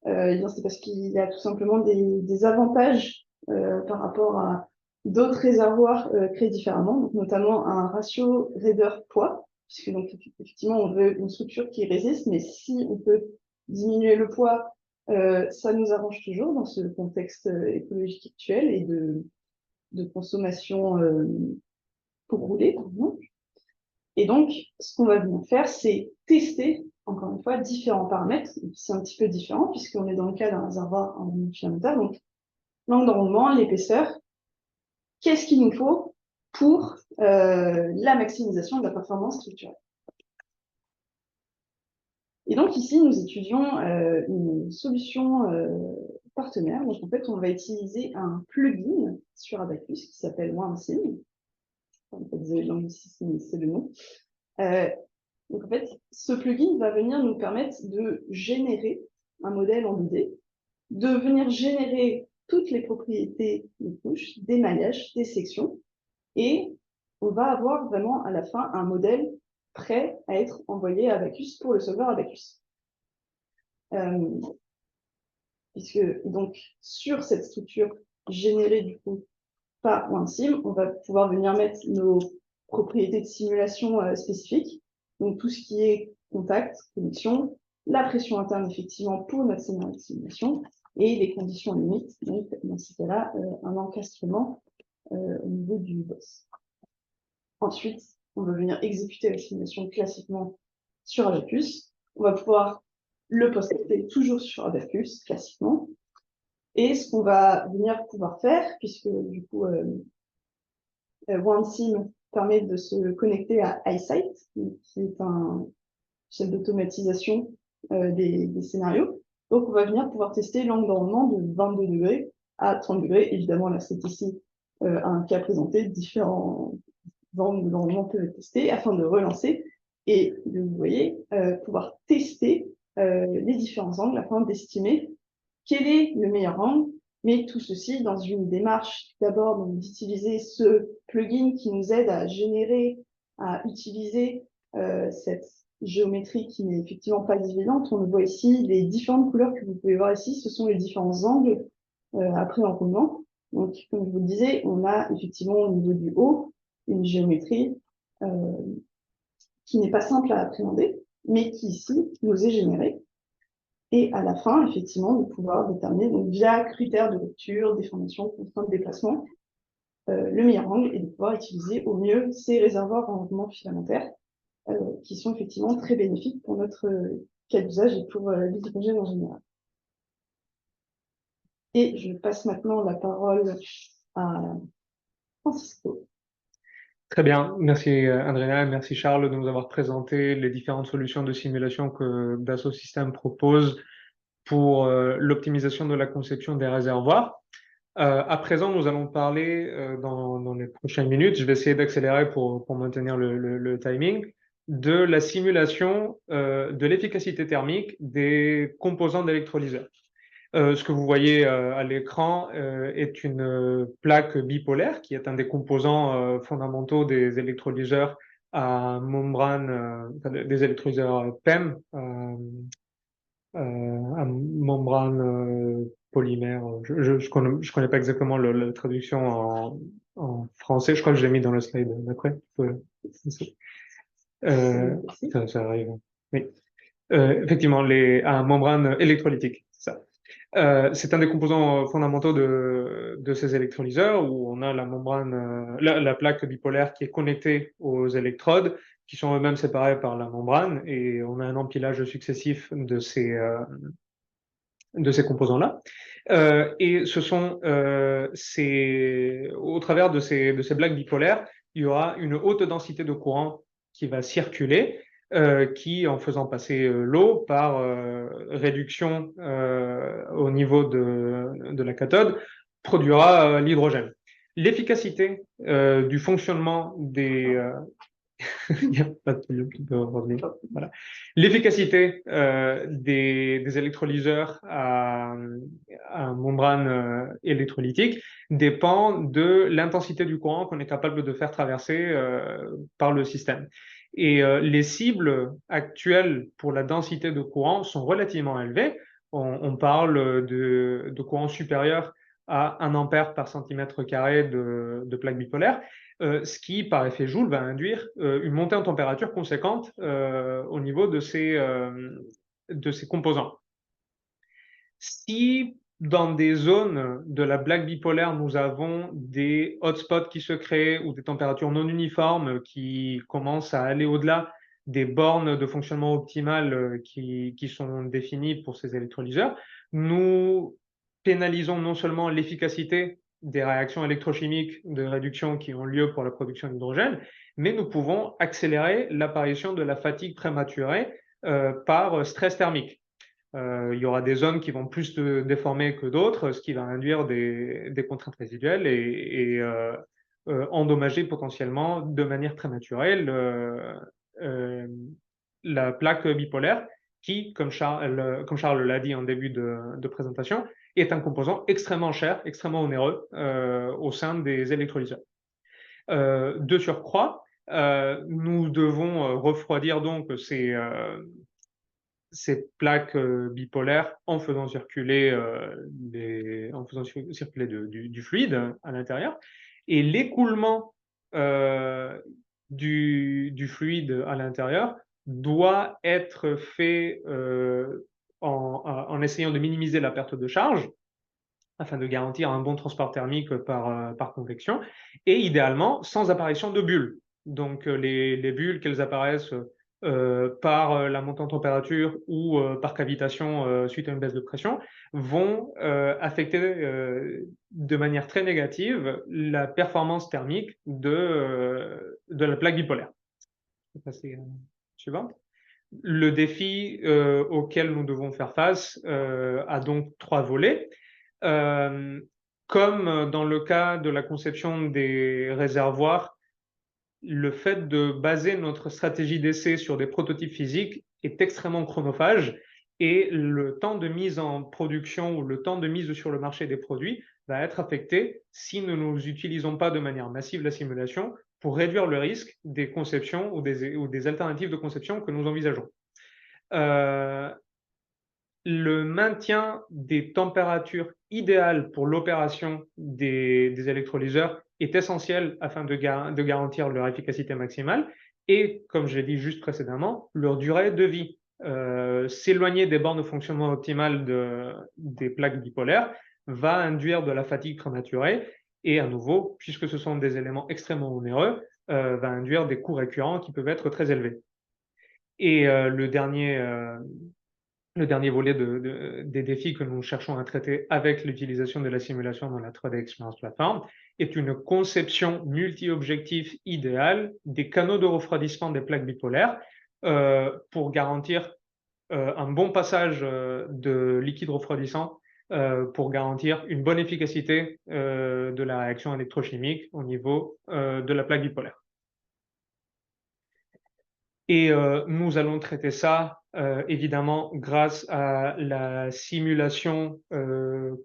eh bien, c'est parce qu'il y a tout simplement des avantages par rapport à d'autres réservoirs créés différemment, donc notamment un ratio raideur-poids, puisque donc effectivement on veut une structure qui résiste, mais si on peut diminuer le poids, ça nous arrange toujours dans ce contexte écologique actuel et de consommation pour rouler, par exemple. Et donc, ce qu'on va venir faire, c'est tester, encore une fois, différents paramètres. C'est un petit peu différent puisqu'on est dans le cas d'un réservoir en filamentaire. Donc, l'angle de rendement, l'épaisseur, qu'est-ce qu'il nous faut pour la maximisation de la performance structurelle. Et donc ici, nous étudions une solution partenaire. Donc en fait, on va utiliser un plugin sur Abacus qui s'appelle OneSim. Désolé, c'est le nom. Donc en fait, ce plugin va venir nous permettre de générer un modèle en 2D, de venir générer toutes les propriétés des couches, des maillages, des sections, et on va avoir vraiment à la fin un modèle prêt à être envoyé à Abacus pour le solver Abacus. Puisque donc sur cette structure générée du coup par OneSim, on va pouvoir venir mettre nos propriétés de simulation spécifiques, donc tout ce qui est contact, connexion, la pression interne effectivement pour notre scénario de simulation et les conditions limites, donc dans ce cas-là un encastrement au niveau du boss. Ensuite, on va venir exécuter la simulation classiquement sur Abacus. On va pouvoir le poster toujours sur Abacus, classiquement. Et ce qu'on va venir pouvoir faire, puisque du coup, OneSim permet de se connecter à iSight, qui est un chef d'automatisation des scénarios. Donc, on va venir pouvoir tester l'angle de rendement de 22 degrés à 30 degrés. Évidemment, là, c'est ici un cas présenté, différents angles de rendement peuvent être testés afin de relancer et de, vous voyez, pouvoir tester les différents angles afin d'estimer quel est le meilleur angle, mais tout ceci dans une démarche d'abord d'utiliser ce plugin qui nous aide à générer, à utiliser cette géométrie qui n'est effectivement pas évidente. On le voit ici, les différentes couleurs que vous pouvez voir ici, ce sont les différents angles après enroulement. Donc, comme je vous le disais, on a effectivement au niveau du haut une géométrie qui n'est pas simple à appréhender, mais qui ici nous est générée. Et à la fin, effectivement, de pouvoir déterminer, donc via critères de lecture, déformation, contraintes de déplacement, le meilleur angle et de pouvoir utiliser au mieux ces réservoirs en rendement filamentaire qui sont effectivement très bénéfiques pour notre cas d'usage et pour l'hydrogène en général. Et je passe maintenant la parole à Francisco. Très bien, merci Andrea, merci Charles de nous avoir présenté les différentes solutions de simulation que Dassault Systèmes propose pour l'optimisation de la conception des réservoirs. À présent, nous allons parler dans les prochaines minutes, je vais essayer d'accélérer pour maintenir le timing, de la simulation de l'efficacité thermique des composants d'électrolyseurs. Ce que vous voyez à l'écran est une plaque bipolaire qui est un des composants fondamentaux des électrolyseurs à membrane, des électrolyseurs PEM à membrane polymère. Je connais pas exactement la traduction en français. Je crois que je l'ai mis dans le slide d'après. Ça arrive. Oui. Effectivement, à membrane électrolytique, c'est ça. C'est un des composants fondamentaux de ces électrolyseurs où on a la membrane, la plaque bipolaire qui est connectée aux électrodes qui sont eux-mêmes séparés par la membrane et on a un empilage successif de ces composants-là. Et ce sont au travers de ces plaques bipolaires, il y aura une haute densité de courant qui va circuler qui, en faisant passer l'eau par réduction au niveau de la cathode, produira l'hydrogène. L'efficacité du fonctionnement des... il n'y a pas de problème qui peut revenir. Voilà. L'efficacité des électrolyseurs à membrane électrolytique dépend de l'intensité du courant qu'on est capable de faire traverser par le système. Et les cibles actuelles pour la densité de courant sont relativement élevées. On parle de courant supérieur à 1 ampère par centimètre carré de plaque bipolaire, ce qui, par effet Joule, va induire une montée en température conséquente au niveau de ces composants. Si dans des zones de la plaque bipolaire, nous avons des hotspots qui se créent ou des températures non uniformes qui commencent à aller au-delà des bornes de fonctionnement optimal qui sont définies pour ces électrolyseurs. Nous pénalisons non seulement l'efficacité des réactions électrochimiques de réduction qui ont lieu pour la production d'hydrogène, mais nous pouvons accélérer l'apparition de la fatigue prématurée par stress thermique. Il y aura des zones qui vont plus se déformer que d'autres, ce qui va induire des contraintes résiduelles et endommager potentiellement de manière prématurée la plaque bipolaire qui, comme Charles l'a dit en début de présentation, est un composant extrêmement cher, extrêmement onéreux au sein des électrolyseurs. De surcroît, nous devons refroidir donc ces plaques bipolaires en faisant circuler, du fluide à l'intérieur. Et l'écoulement du fluide à l'intérieur doit être fait en essayant de minimiser la perte de charge afin de garantir un bon transport thermique par convection, et idéalement sans apparition de bulles. Donc les bulles, qu'elles apparaissent par la montée en température ou par cavitation suite à une baisse de pression, vont affecter de manière très négative la performance thermique de la plaque bipolaire. Je vais passer suivante. Le défi auquel nous devons faire face a donc 3 volets. Comme dans le cas de la conception des réservoirs, le fait de baser notre stratégie d'essai sur des prototypes physiques est extrêmement chronophage et le temps de mise en production ou le temps de mise sur le marché des produits va être affecté si nous n'utilisons pas de manière massive la simulation pour réduire le risque des conceptions ou des alternatives de conception que nous envisageons. Le maintien des températures idéales pour l'opération des électrolyseurs est essentiel afin de garantir leur efficacité maximale et, comme je l'ai dit juste précédemment, leur durée de vie. S'éloigner des bornes de fonctionnement optimal des plaques bipolaires va induire de la fatigue prématurée et, à nouveau, puisque ce sont des éléments extrêmement onéreux, va induire des coûts récurrents qui peuvent être très élevés. Et le dernier volet des défis que nous cherchons à traiter avec l'utilisation de la simulation dans la 3D Experience Platform est une conception multi-objectif idéale des canaux de refroidissement des plaques bipolaires pour garantir un bon passage de liquide refroidissant pour garantir une bonne efficacité de la réaction électrochimique au niveau de la plaque bipolaire. Et nous allons traiter ça évidemment grâce à la simulation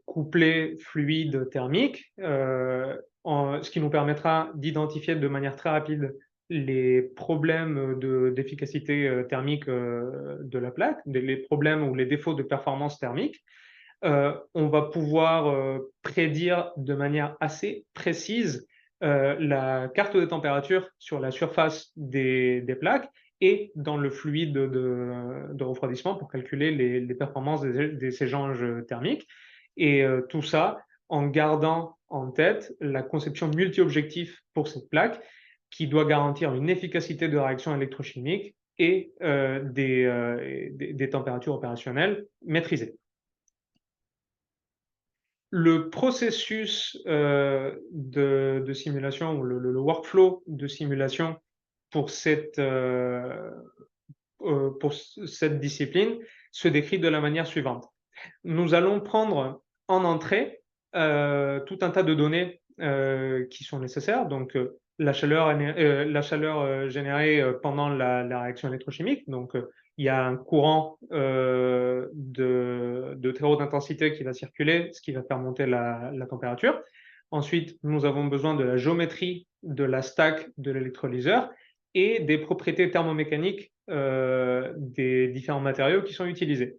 couplée fluide thermique, ce qui nous permettra d'identifier de manière très rapide les problèmes d'efficacité thermique de la plaque, les problèmes ou les défauts de performance thermique. On va pouvoir prédire de manière assez précise la carte de température sur la surface des plaques et dans le fluide de refroidissement pour calculer les performances des échanges thermiques. Et tout ça en gardant en tête la conception multi-objectif pour cette plaque qui doit garantir une efficacité de réaction électrochimique et des températures opérationnelles maîtrisées. Le processus de simulation, ou le workflow de simulation pour cette discipline se décrit de la manière suivante. Nous allons prendre en entrée tout un tas de données qui sont nécessaires, donc la chaleur générée pendant la réaction électrochimique, donc il y a un courant de très haute intensité qui va circuler, ce qui va faire monter la température. Ensuite, nous avons besoin de la géométrie de la stack de l'électrolyseur et des propriétés thermomécaniques des différents matériaux qui sont utilisés.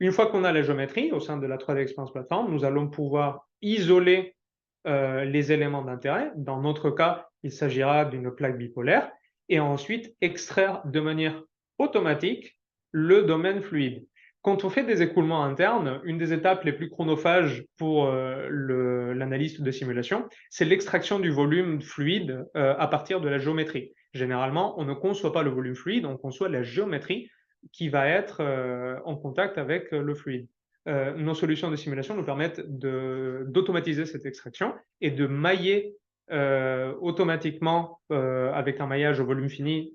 Une fois qu'on a la géométrie au sein de la 3D Experience Platform, nous allons pouvoir isoler les éléments d'intérêt. Dans notre cas, il s'agira d'une plaque bipolaire et ensuite extraire de manière automatique le domaine fluide. Quand on fait des écoulements internes, une des étapes les plus chronophages pour l'analyste de simulation, c'est l'extraction du volume fluide à partir de la géométrie. Généralement, on ne conçoit pas le volume fluide, on conçoit la géométrie qui va être en contact avec le fluide. Nos solutions de simulation nous permettent d'automatiser cette extraction et de mailler automatiquement, avec un maillage au volume fini,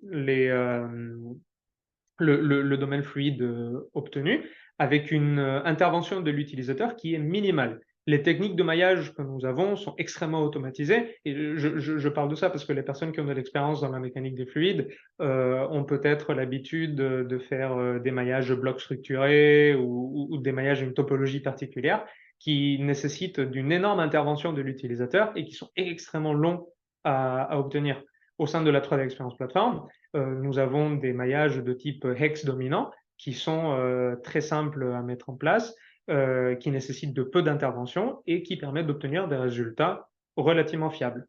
le domaine fluide obtenu, avec une intervention de l'utilisateur qui est minimale. Les techniques de maillage que nous avons sont extrêmement automatisées, et je parle de ça parce que les personnes qui ont de l'expérience dans la mécanique des fluides ont peut-être l'habitude de faire des maillages blocs structurés ou des maillages à une topologie particulière qui nécessitent d'une énorme intervention de l'utilisateur et qui sont extrêmement longs à obtenir. Au sein de la 3D Experience Platform, nous avons des maillages de type hex dominant qui sont très simples à mettre en place, qui nécessitent de peu d'intervention et qui permettent d'obtenir des résultats relativement fiables.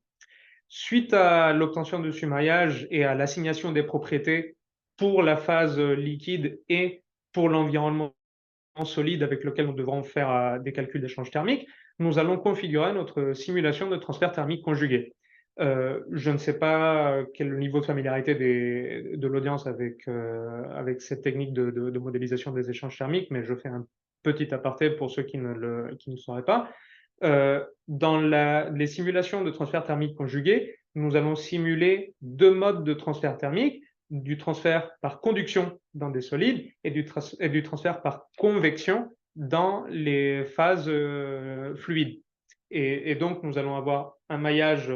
Suite à l'obtention de ce maillage et à l'assignation des propriétés pour la phase liquide et pour l'environnement solide avec lequel nous devrons faire des calculs d'échange thermique, nous allons configurer notre simulation de transfert thermique conjugué. Je ne sais pas quel est le niveau de familiarité de l'audience avec cette technique de modélisation des échanges thermiques, mais je fais un petit aparté pour ceux qui ne sauraient pas. Dans les simulations de transfert thermique conjugué, nous allons simuler deux modes de transfert thermique, du transfert par conduction dans des solides et du transfert par convection dans les phases fluides. Et donc, nous allons avoir un maillage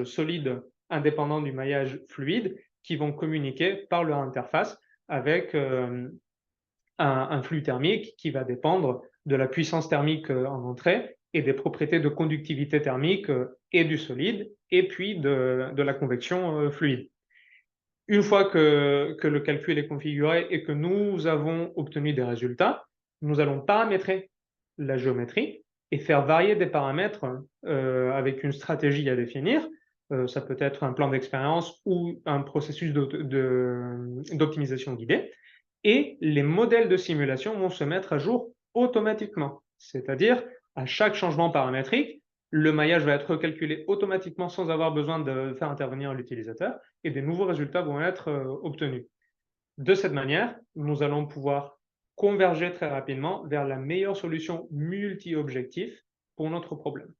solide indépendant du maillage fluide qui vont communiquer par leur interface avec un flux thermique qui va dépendre de la puissance thermique en entrée et des propriétés de conductivité thermique et du solide, et puis de la convection fluide. Une fois que le calcul est configuré et que nous avons obtenu des résultats, nous allons paramétrer la géométrie et faire varier des paramètres avec une stratégie à définir. Ça peut être un plan d'expérience ou un processus d'optimisation guidée. Et les modèles de simulation vont se mettre à jour automatiquement. C'est-à-dire, à chaque changement paramétrique, le maillage va être recalculé automatiquement sans avoir besoin de faire intervenir l'utilisateur et des nouveaux résultats vont être obtenus. De cette manière, nous allons pouvoir converger très rapidement vers la meilleure solution multi-objectif pour notre problème.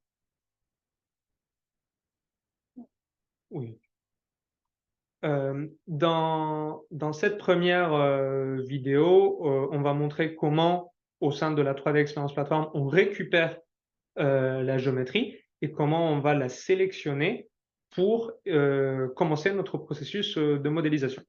Oui. Dans cette première vidéo, on va montrer comment, au sein de la 3D Experience Platform, on récupère la géométrie et comment on va la sélectionner pour commencer notre processus de modélisation.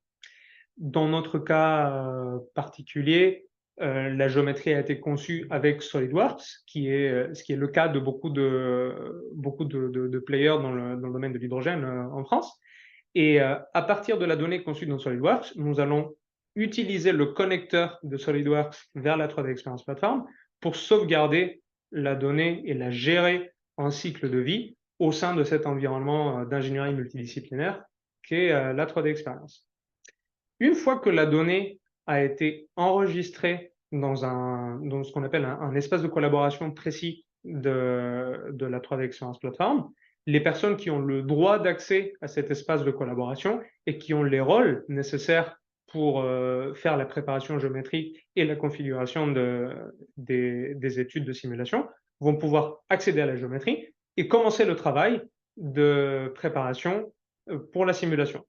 Dans notre cas particulier, la géométrie a été conçue avec SolidWorks, ce qui est le cas de beaucoup de players dans le domaine de l'hydrogène en France. Et à partir de la donnée conçue dans SolidWorks, nous allons utiliser le connecteur de SolidWorks vers la 3D Experience Platform pour sauvegarder la donnée et la gérer en cycle de vie au sein de cet environnement d'ingénierie multidisciplinaire qu'est la 3D Experience. Une fois que la donnée a été enregistrée dans ce qu'on appelle un espace de collaboration précis de la 3D Experience Platform, les personnes qui ont le droit d'accès à cet espace de collaboration et qui ont les rôles nécessaires pour faire la préparation géométrique et la configuration des études de simulation vont pouvoir accéder à la géométrie et commencer le travail de préparation pour la simulation.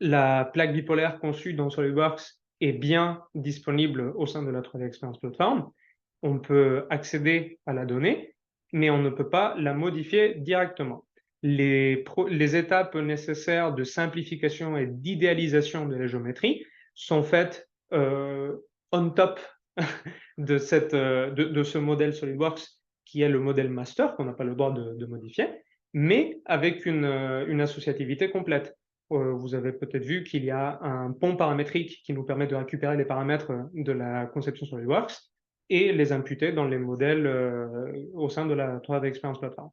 La plaque bipolaire conçue dans SolidWorks est bien disponible au sein de la 3D Experience Platform. On peut accéder à la donnée, mais on ne peut pas la modifier directement. Les étapes nécessaires de simplification et d'idéalisation de la géométrie sont faites on top de ce modèle SolidWorks qui est le modèle master, qu'on n'a pas le droit de modifier, mais avec une associativité complète. Vous avez peut-être vu qu'il y a un pont paramétrique qui nous permet de récupérer les paramètres de la conception SolidWorks et les imputer dans les modèles au sein de la 3D Experience Platform.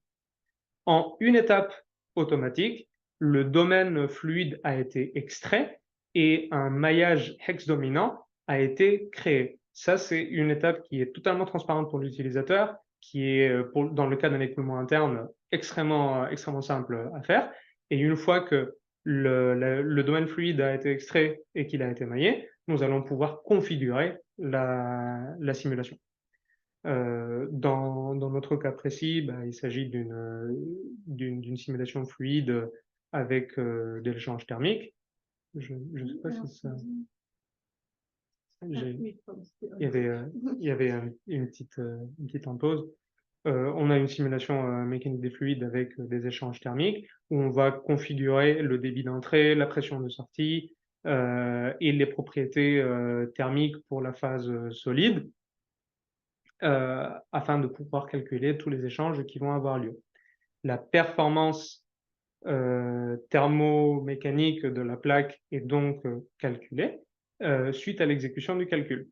En une étape automatique, le domaine fluide a été extrait et un maillage hex dominant a été créé. Ça, c'est une étape qui est totalement transparente pour l'utilisateur, qui est, dans le cas d'un écoulement interne, extrêmement simple à faire. Et une fois que le domaine fluide a été extrait et qu'il a été maillé, nous allons pouvoir configurer la simulation. Dans notre cas précis, il s'agit d'une simulation fluide avec de l'échange thermique. Je ne sais pas si ça... Il y avait une petite en pause. On a une simulation mécanique des fluides avec des échanges thermiques où on va configurer le débit d'entrée, la pression de sortie et les propriétés thermiques pour la phase solide afin de pouvoir calculer tous les échanges qui vont avoir lieu. La performance thermomécanique de la plaque est donc calculée suite à l'exécution du calcul.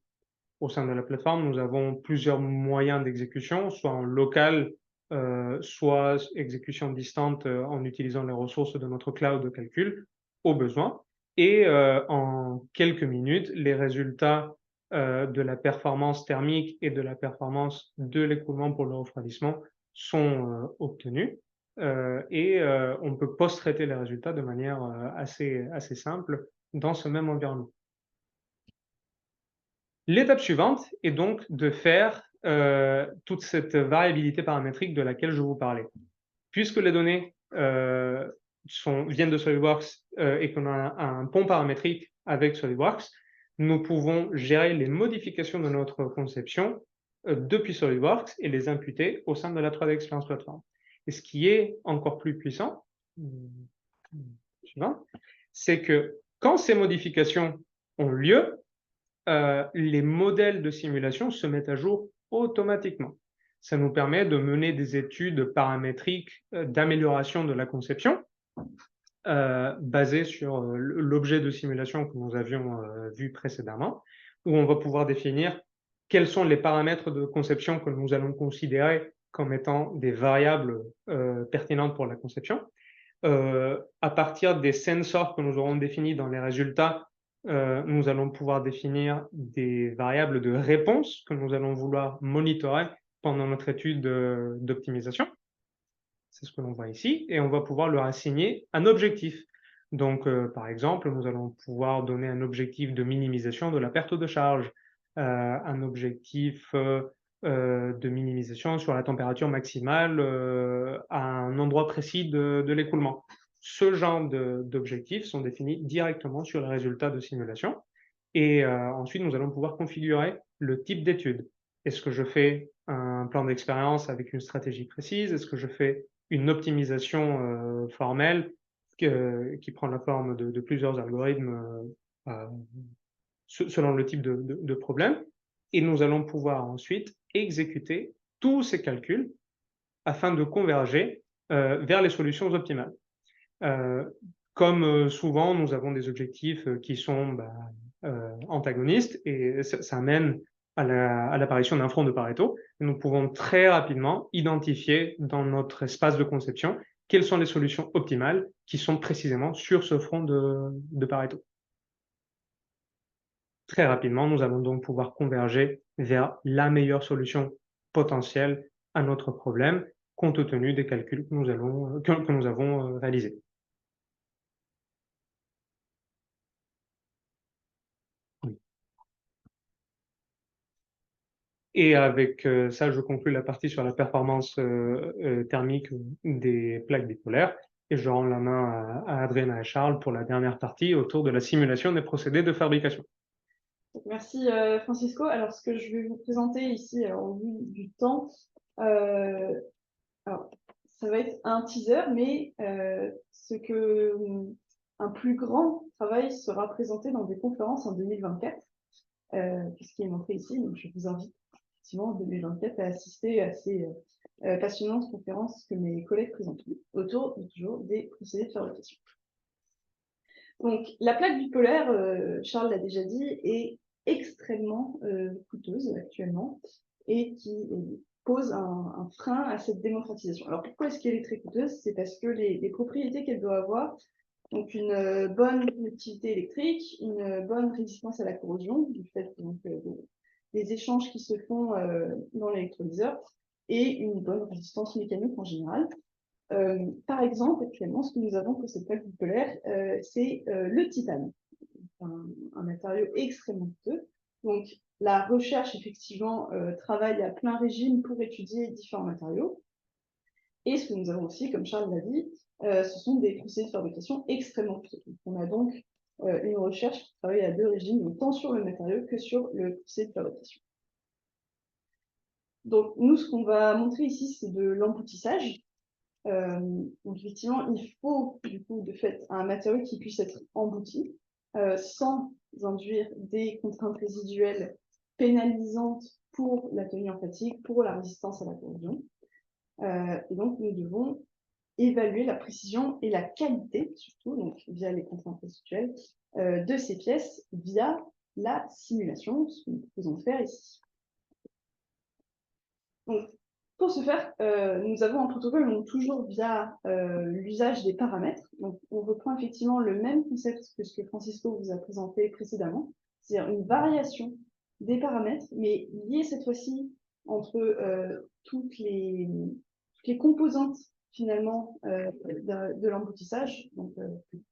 Au sein de la plateforme, nous avons plusieurs moyens d'exécution, soit en local, soit exécution distante en utilisant les ressources de notre cloud de calcul au besoin. Et en quelques minutes, les résultats de la performance thermique et de la performance de l'écoulement pour le refroidissement sont obtenus. Et on peut post-traiter les résultats de manière assez simple dans ce même environnement. L'étape suivante est donc de faire toute cette variabilité paramétrique de laquelle je vous parlais. Puisque les données viennent de SolidWorks et qu'on a un pont paramétrique avec SolidWorks, nous pouvons gérer les modifications de notre conception depuis SolidWorks et les imputer au sein de la 3D Experience Platform. Et ce qui est encore plus puissant, c'est que quand ces modifications ont lieu, les modèles de simulation se mettent à jour automatiquement. Ça nous permet de mener des études paramétriques d'amélioration de la conception basées sur l'objet de simulation que nous avions vu précédemment, où on va pouvoir définir quels sont les paramètres de conception que nous allons considérer comme étant des variables pertinentes pour la conception. À partir des sensors que nous aurons définis dans les résultats, nous allons pouvoir définir des variables de réponse que nous allons vouloir monitorer pendant notre étude d'optimisation. C'est ce que l'on voit ici. Et on va pouvoir leur assigner un objectif. Donc, par exemple, nous allons pouvoir donner un objectif de minimisation de la perte de charge, un objectif de minimisation sur la température maximale à un endroit précis de l'écoulement. Ce genre d'objectifs sont définis directement sur les résultats de simulation. Et ensuite, nous allons pouvoir configurer le type d'étude. Est-ce que je fais un plan d'expérience avec une stratégie précise? Est-ce que je fais une optimisation formelle qui prend la forme de plusieurs algorithmes selon le type de problème? Et nous allons pouvoir ensuite exécuter tous ces calculs afin de converger vers les solutions optimales. Comme souvent, nous avons des objectifs qui sont antagonistes et ça mène à l'apparition d'un front de Pareto. Nous pouvons très rapidement identifier dans notre espace de conception quelles sont les solutions optimales qui sont précisément sur ce front de Pareto. Très rapidement, nous allons donc pouvoir converger vers la meilleure solution potentielle à notre problème, compte tenu des calculs que nous avons réalisés. Et avec ça, je conclue la partie sur la performance thermique des plaques bipolaires. Et je rends la main à Adrien et à Charles pour la dernière partie autour de la simulation des procédés de fabrication. Merci Francisco. Alors, ce que je vais vous présenter ici, au vu du temps, alors, ça va être un teaser, mais un plus grand travail sera présenté dans des conférences en 2024, puisqu'il est montré ici. Donc, je vous invite effectivement en 2024 à assister à ces passionnantes conférences que mes collègues présentent autour toujours des procédés de fabrication. Donc, la plaque bipolaire, Charles l'a déjà dit, est extrêmement coûteuse actuellement et qui pose un frein à cette démocratisation. Alors, pourquoi est-ce qu'elle est très coûteuse? C'est parce que les propriétés qu'elle doit avoir Donc une bonne conductivité électrique, une bonne résistance à la corrosion, du fait donc, des échanges qui se font dans l'électrolyseur, et une bonne résistance mécanique en général. Par exemple, actuellement, ce que nous avons pour cette plaque bipolaire, c'est le titane, un matériau extrêmement coûteux. Donc, la recherche, effectivement, travaille à plein régime pour étudier différents matériaux. Et ce que nous avons aussi, comme Charles l'a dit, ce sont des procédés de fabrication extrêmement coûteux. On a donc une recherche qui travaille à deux régimes, donc tant sur le matériau que sur le procédé de fabrication. Donc, nous, ce qu'on va montrer ici, c'est de l'emboutissage. Donc, effectivement, il faut, du coup, de fait, un matériau qui puisse être embouti, sans induire des contraintes résiduelles pénalisantes pour la tenue en fatigue, pour la résistance à la corrosion. Et donc, nous devons évaluer la précision et la qualité, surtout, donc via les contraintes résiduelles, de ces pièces via la simulation, ce que nous proposons de faire ici. Donc, pour ce faire, nous avons un protocole donc, toujours via l'usage des paramètres. Donc, on reprend effectivement le même concept que ce que Francisco vous a présenté précédemment, c'est-à-dire une variation des paramètres, mais liée cette fois-ci entre toutes les composantes finalement de l'emboutissage, donc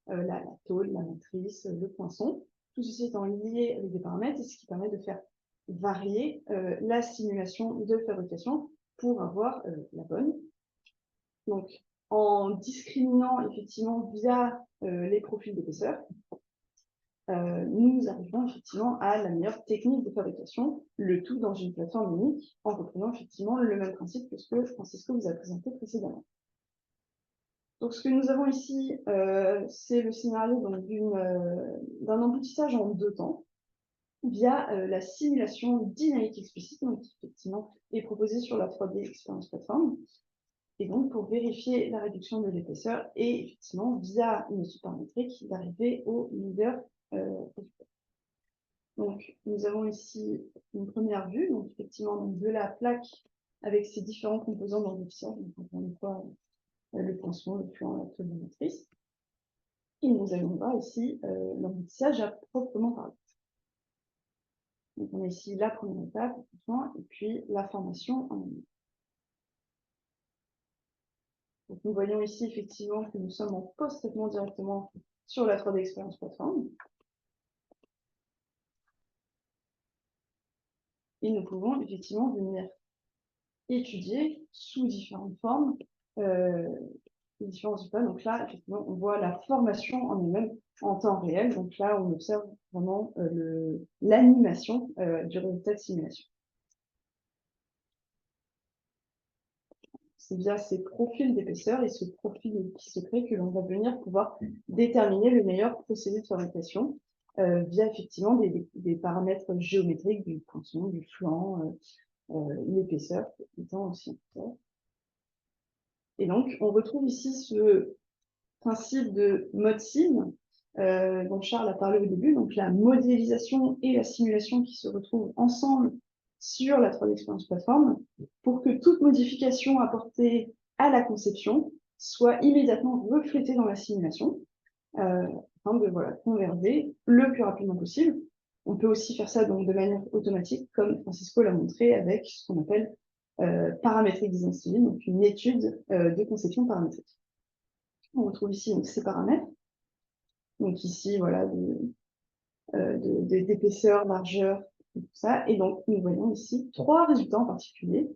la tôle, la matrice, le poinçon, tout ceci étant lié avec des paramètres, et ce qui permet de faire varier la simulation de fabrication pour avoir la bonne. Donc, en discriminant effectivement via les profils d'épaisseur, nous arrivons effectivement à la meilleure technique de fabrication, le tout dans une plateforme unique, en reprenant effectivement le même principe que ce que Francisco vous a présenté précédemment. Donc, ce que nous avons ici, c'est le scénario d'un emboutissage en 2 temps, via la simulation dynamique explicite, donc qui effectivement est proposée sur la 3D Experience Platform, et donc pour vérifier la réduction de l'épaisseur et effectivement via une étude paramétrique d'arriver au leader. Donc nous avons ici une première vue, donc effectivement donc, de la plaque avec ses différents composants d'emboutissage, donc encore une fois le poinçon, le flanc, la tôle, la matrice. Et nous allons voir ici l'emboutissage à proprement parler. Donc, on a ici la première étape, et puis la formation en ligne. Donc, nous voyons ici effectivement que nous sommes en post-traitement directement sur la 3D Experience Platform. Et nous pouvons effectivement venir étudier sous différentes formes les différents résultats. Donc là, effectivement, on voit la formation en elle-même en temps réel. Donc là, on observe vraiment l'animation du résultat de simulation. C'est via ces profils d'épaisseur et ce profil qui se crée que l'on va venir pouvoir déterminer le meilleur procédé de fabrication via effectivement des paramètres géométriques du poinçon, du flanc, l'épaisseur étant aussi important. Et donc, on retrouve ici ce principe de mode sim dont Charles a parlé au début, donc la modélisation et la simulation qui se retrouvent ensemble sur la 3D Experience Platform pour que toute modification apportée à la conception soit immédiatement reflétée dans la simulation afin de converger le plus rapidement possible. On peut aussi faire ça donc de manière automatique, comme Francisco l'a montré avec ce qu'on appelle parametric design study, donc une étude de conception paramétrique. On retrouve ici donc, ces paramètres. Donc ici, voilà, d'épaisseur, largeur, et tout ça. Et donc, nous voyons ici 3 résultats en particulier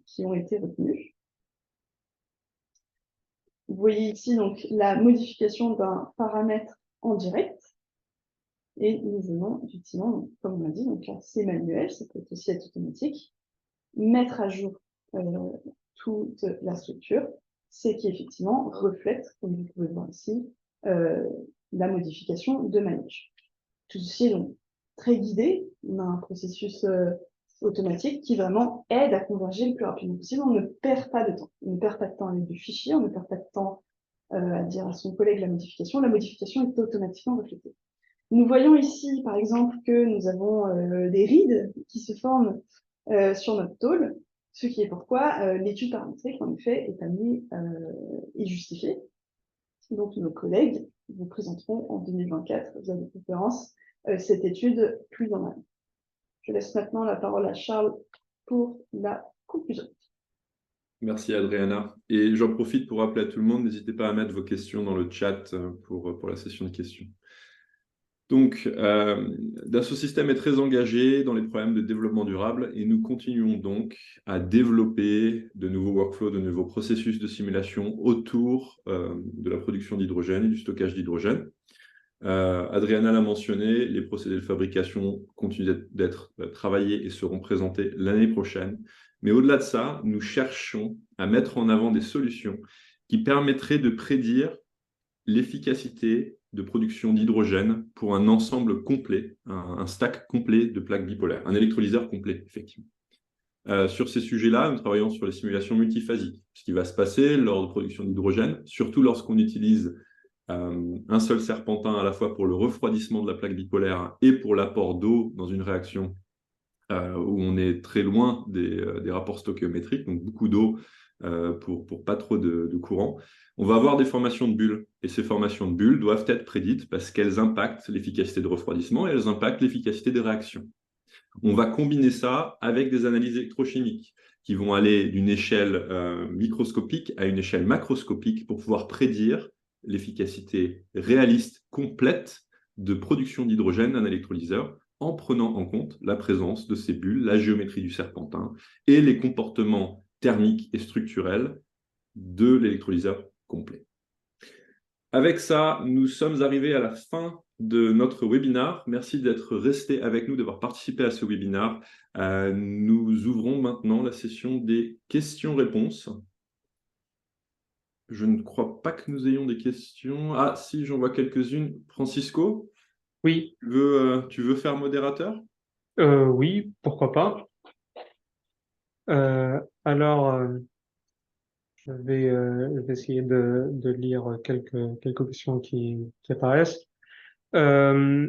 qui ont été retenus. Vous voyez ici donc la modification d'un paramètre en direct. Et nous venons effectivement, donc, comme on l'a dit, donc là c'est manuel, ça peut aussi être automatique, mettre à jour toute la structure, c'est qui effectivement reflète, comme vous pouvez voir ici, la modification de manège. Tout ceci est donc très guidé, on a un processus automatique qui vraiment aide à converger le plus rapidement possible. On ne perd pas de temps. On ne perd pas de temps avec du fichier, on ne perd pas de temps à dire à son collègue la modification. La modification est automatiquement reflétée. Nous voyons ici, par exemple, que nous avons des rides qui se forment sur notre tôle, ce qui est pourquoi l'étude paramétrique, en effet, est amenée et justifiée. Donc, nos collègues vous présenteront en 2024, via des conférences, cette étude plus en amont. Je laisse maintenant la parole à Charles pour la conclusion. Merci Adriana. Et j'en profite pour rappeler à tout le monde, n'hésitez pas à mettre vos questions dans le chat pour la session de questions. Donc, Dassault Systèmes est très engagé dans les problèmes de développement durable et nous continuons donc à développer de nouveaux workflows, de nouveaux processus de simulation autour de la production d'hydrogène et du stockage d'hydrogène. Adriana l'a mentionné, les procédés de fabrication continuent d'être travaillés et seront présentés l'année prochaine. Mais au-delà de ça, nous cherchons à mettre en avant des solutions qui permettraient de prédire l'efficacité de production d'hydrogène pour un ensemble complet, un stack complet de plaques bipolaires, un électrolyseur complet, effectivement. Sur ces sujets-là, nous travaillons sur les simulations multiphasiques, ce qui va se passer lors de production d'hydrogène, surtout lorsqu'on utilise un seul serpentin à la fois pour le refroidissement de la plaque bipolaire et pour l'apport d'eau dans une réaction où on est très loin des rapports stoichiométriques, donc beaucoup d'eau pour pas trop de courant. On va avoir des formations de bulles, et ces formations de bulles doivent être prédites parce qu'elles impactent l'efficacité de refroidissement et elles impactent l'efficacité des réactions. On va combiner ça avec des analyses électrochimiques qui vont aller d'une échelle microscopique à une échelle macroscopique pour pouvoir prédire l'efficacité réaliste, complète de production d'hydrogène d'un électrolyseur en prenant en compte la présence de ces bulles, la géométrie du serpentin et les comportements thermiques et structurels de l'électrolyseur complet. Avec ça, nous sommes arrivés à la fin de notre webinaire. Merci d'être resté avec nous, d'avoir participé à ce webinaire. Nous ouvrons maintenant la session des questions-réponses. Je ne crois pas que nous ayons des questions. Ah, si, j'en vois quelques-unes. Francisco, Oui, tu veux faire modérateur? oui, pourquoi pas. Alors, je vais essayer de lire quelques questions qui apparaissent. Euh,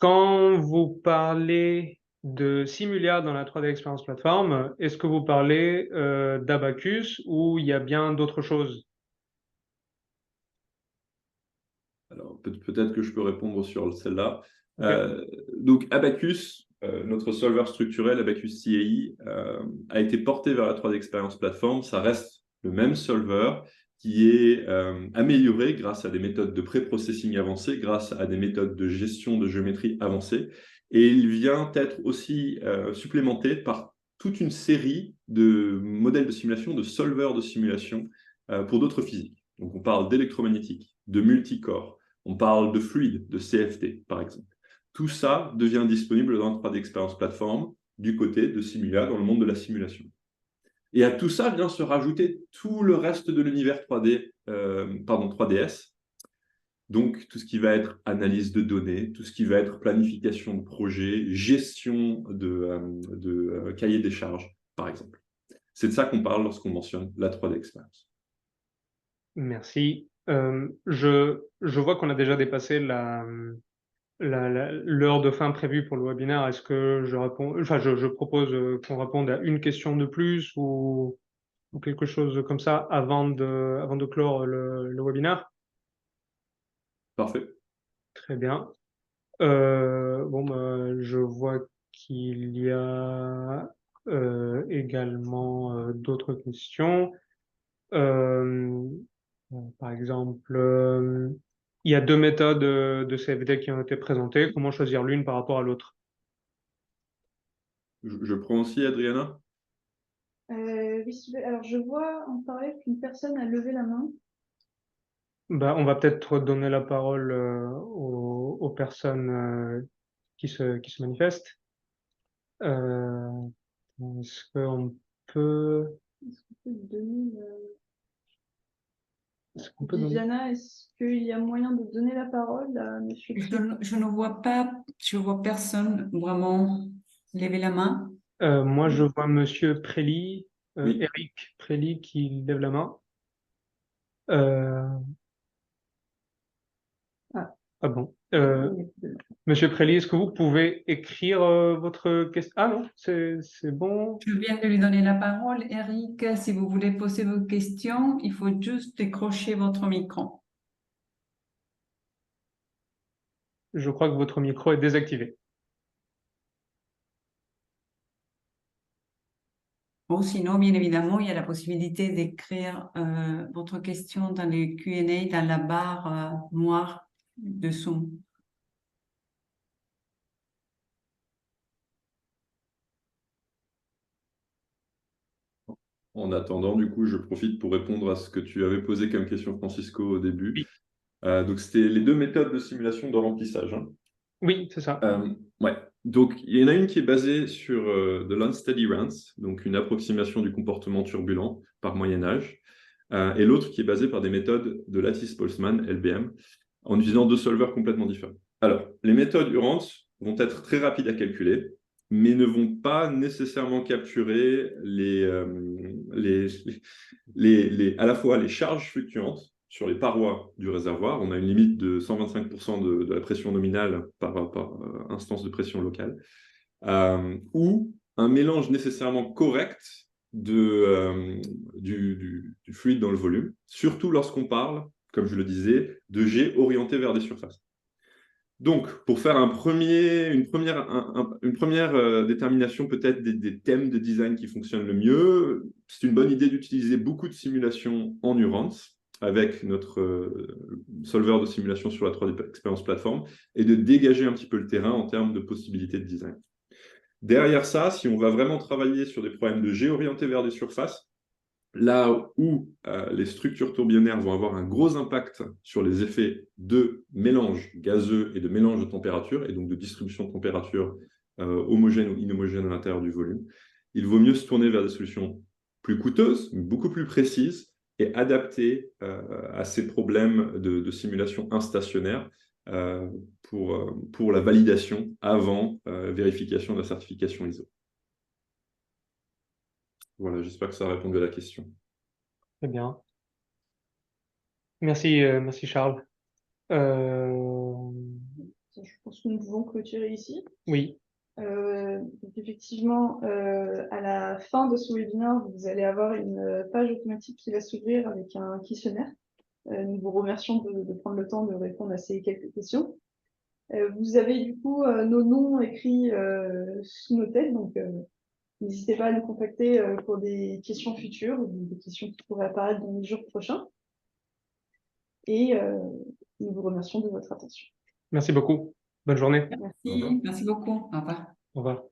Quand vous parlez de Simulia dans la 3D Experience Platform, est-ce que vous parlez d'Abacus ou il y a bien d'autres choses? Alors, peut-être que je peux répondre sur celle-là. Ok. Donc, Abacus, notre solver structurel, Abacus CAI, a été porté vers la 3D Experience Platform. Ça reste le même solver qui est amélioré grâce à des méthodes de pré-processing avancées, grâce à des méthodes de gestion de géométrie avancées. Et il vient être aussi supplémenté par toute une série de modèles de simulation, de solvers de simulation pour d'autres physiques. Donc, on parle d'électromagnétique, de multicore, on parle de fluide, de CFT, par exemple. Tout ça devient disponible dans 3D Experience Platform du côté de Simula, dans le monde de la simulation. Et à tout ça vient se rajouter tout le reste de l'univers 3DS. Donc, tout ce qui va être analyse de données, tout ce qui va être planification de projet, gestion de cahier des charges, par exemple. C'est de ça qu'on parle lorsqu'on mentionne la 3D Experience. Merci. Je vois qu'on a déjà dépassé l'heure de fin prévue pour le webinaire. Est-ce que je réponds, enfin, je propose qu'on réponde à une question de plus ou quelque chose comme ça avant de clore le webinaire? Parfait. Très bien. Bon, bah, je vois qu'il y a également d'autres questions. Euh, Par exemple, il y a deux méthodes de CFD qui ont été présentées. Comment choisir l'une par rapport à l'autre? Je prends aussi, Adriana. Oui, s'il vous plaît. Alors, je vois en parler qu'une personne a levé la main. Bah, on va peut-être donner la parole aux personnes qui se manifestent. Euh, Est-ce qu'on peut, Est-ce qu'on peut donner est-ce qu'on peut donner? Viviana, est-ce qu'il y a moyen de donner la parole à Monsieur Je ne vois pas, je vois personne vraiment lever la main. Moi, je vois Monsieur Prély, Oui. Eric Prély qui lève la main. Euh, Ah. ah bon. Monsieur Prély, est-ce que vous pouvez écrire votre question? Ah non, c'est bon. Je viens de lui donner la parole. Eric, si vous voulez poser vos questions, il faut juste décrocher votre micro. Je crois que votre micro est désactivé. Bon, sinon, bien évidemment, il y a la possibilité d'écrire votre question dans le Q&A, dans la barre noire de Zoom. En attendant, du coup, je profite pour répondre à ce que tu avais posé comme question, Francisco, au début. Oui. Donc, c'était les deux méthodes de simulation de remplissage, hein. Oui, c'est ça. Ouais. Donc, il y en a une qui est basée sur de l'unsteady rance, donc une approximation du comportement turbulent par moyen-âge, et l'autre qui est basée par des méthodes de Lattice-Boltzmann, LBM, en utilisant deux solvers complètement différents. Alors, les méthodes Urance vont être très rapides à calculer, mais ne vont pas nécessairement capturer à la fois les charges fluctuantes sur les parois du réservoir. On a une limite de 125% de la pression nominale par instance de pression locale, ou un mélange nécessairement correct du fluide dans le volume, surtout lorsqu'on parle, comme je le disais, de jet orienté vers des surfaces. Donc, pour faire une première détermination peut-être des thèmes de design qui fonctionnent le mieux, c'est une bonne idée d'utiliser beaucoup de simulations en Urance avec notre solver de simulation sur la 3D Experience Platform et de dégager un petit peu le terrain en termes de possibilités de design. Derrière ça, si on va vraiment travailler sur des problèmes de jet orienté vers des surfaces, là où les structures tourbillonnaires vont avoir un gros impact sur les effets de mélange gazeux et de mélange de température, et donc de distribution de température homogène ou inhomogène à l'intérieur du volume, il vaut mieux se tourner vers des solutions plus coûteuses, beaucoup plus précises, et adaptées à ces problèmes de simulation instationnaire pour la validation avant vérification de la certification ISO. Voilà, j'espère que ça a répondu à la question. Très bien. Merci, merci Charles. Je pense que nous pouvons clôturer ici. Oui, Donc effectivement, à la fin de ce webinaire, vous allez avoir une page automatique qui va s'ouvrir avec un questionnaire. Nous vous remercions de prendre le temps de répondre à ces quelques questions. Vous avez du coup nos noms écrits sous nos têtes, donc n'hésitez pas à nous contacter pour des questions futures ou des questions qui pourraient apparaître dans les jours prochains. Et nous vous remercions de votre attention. merci beaucoup. Bonne journée. Merci beaucoup. Au revoir. Au revoir.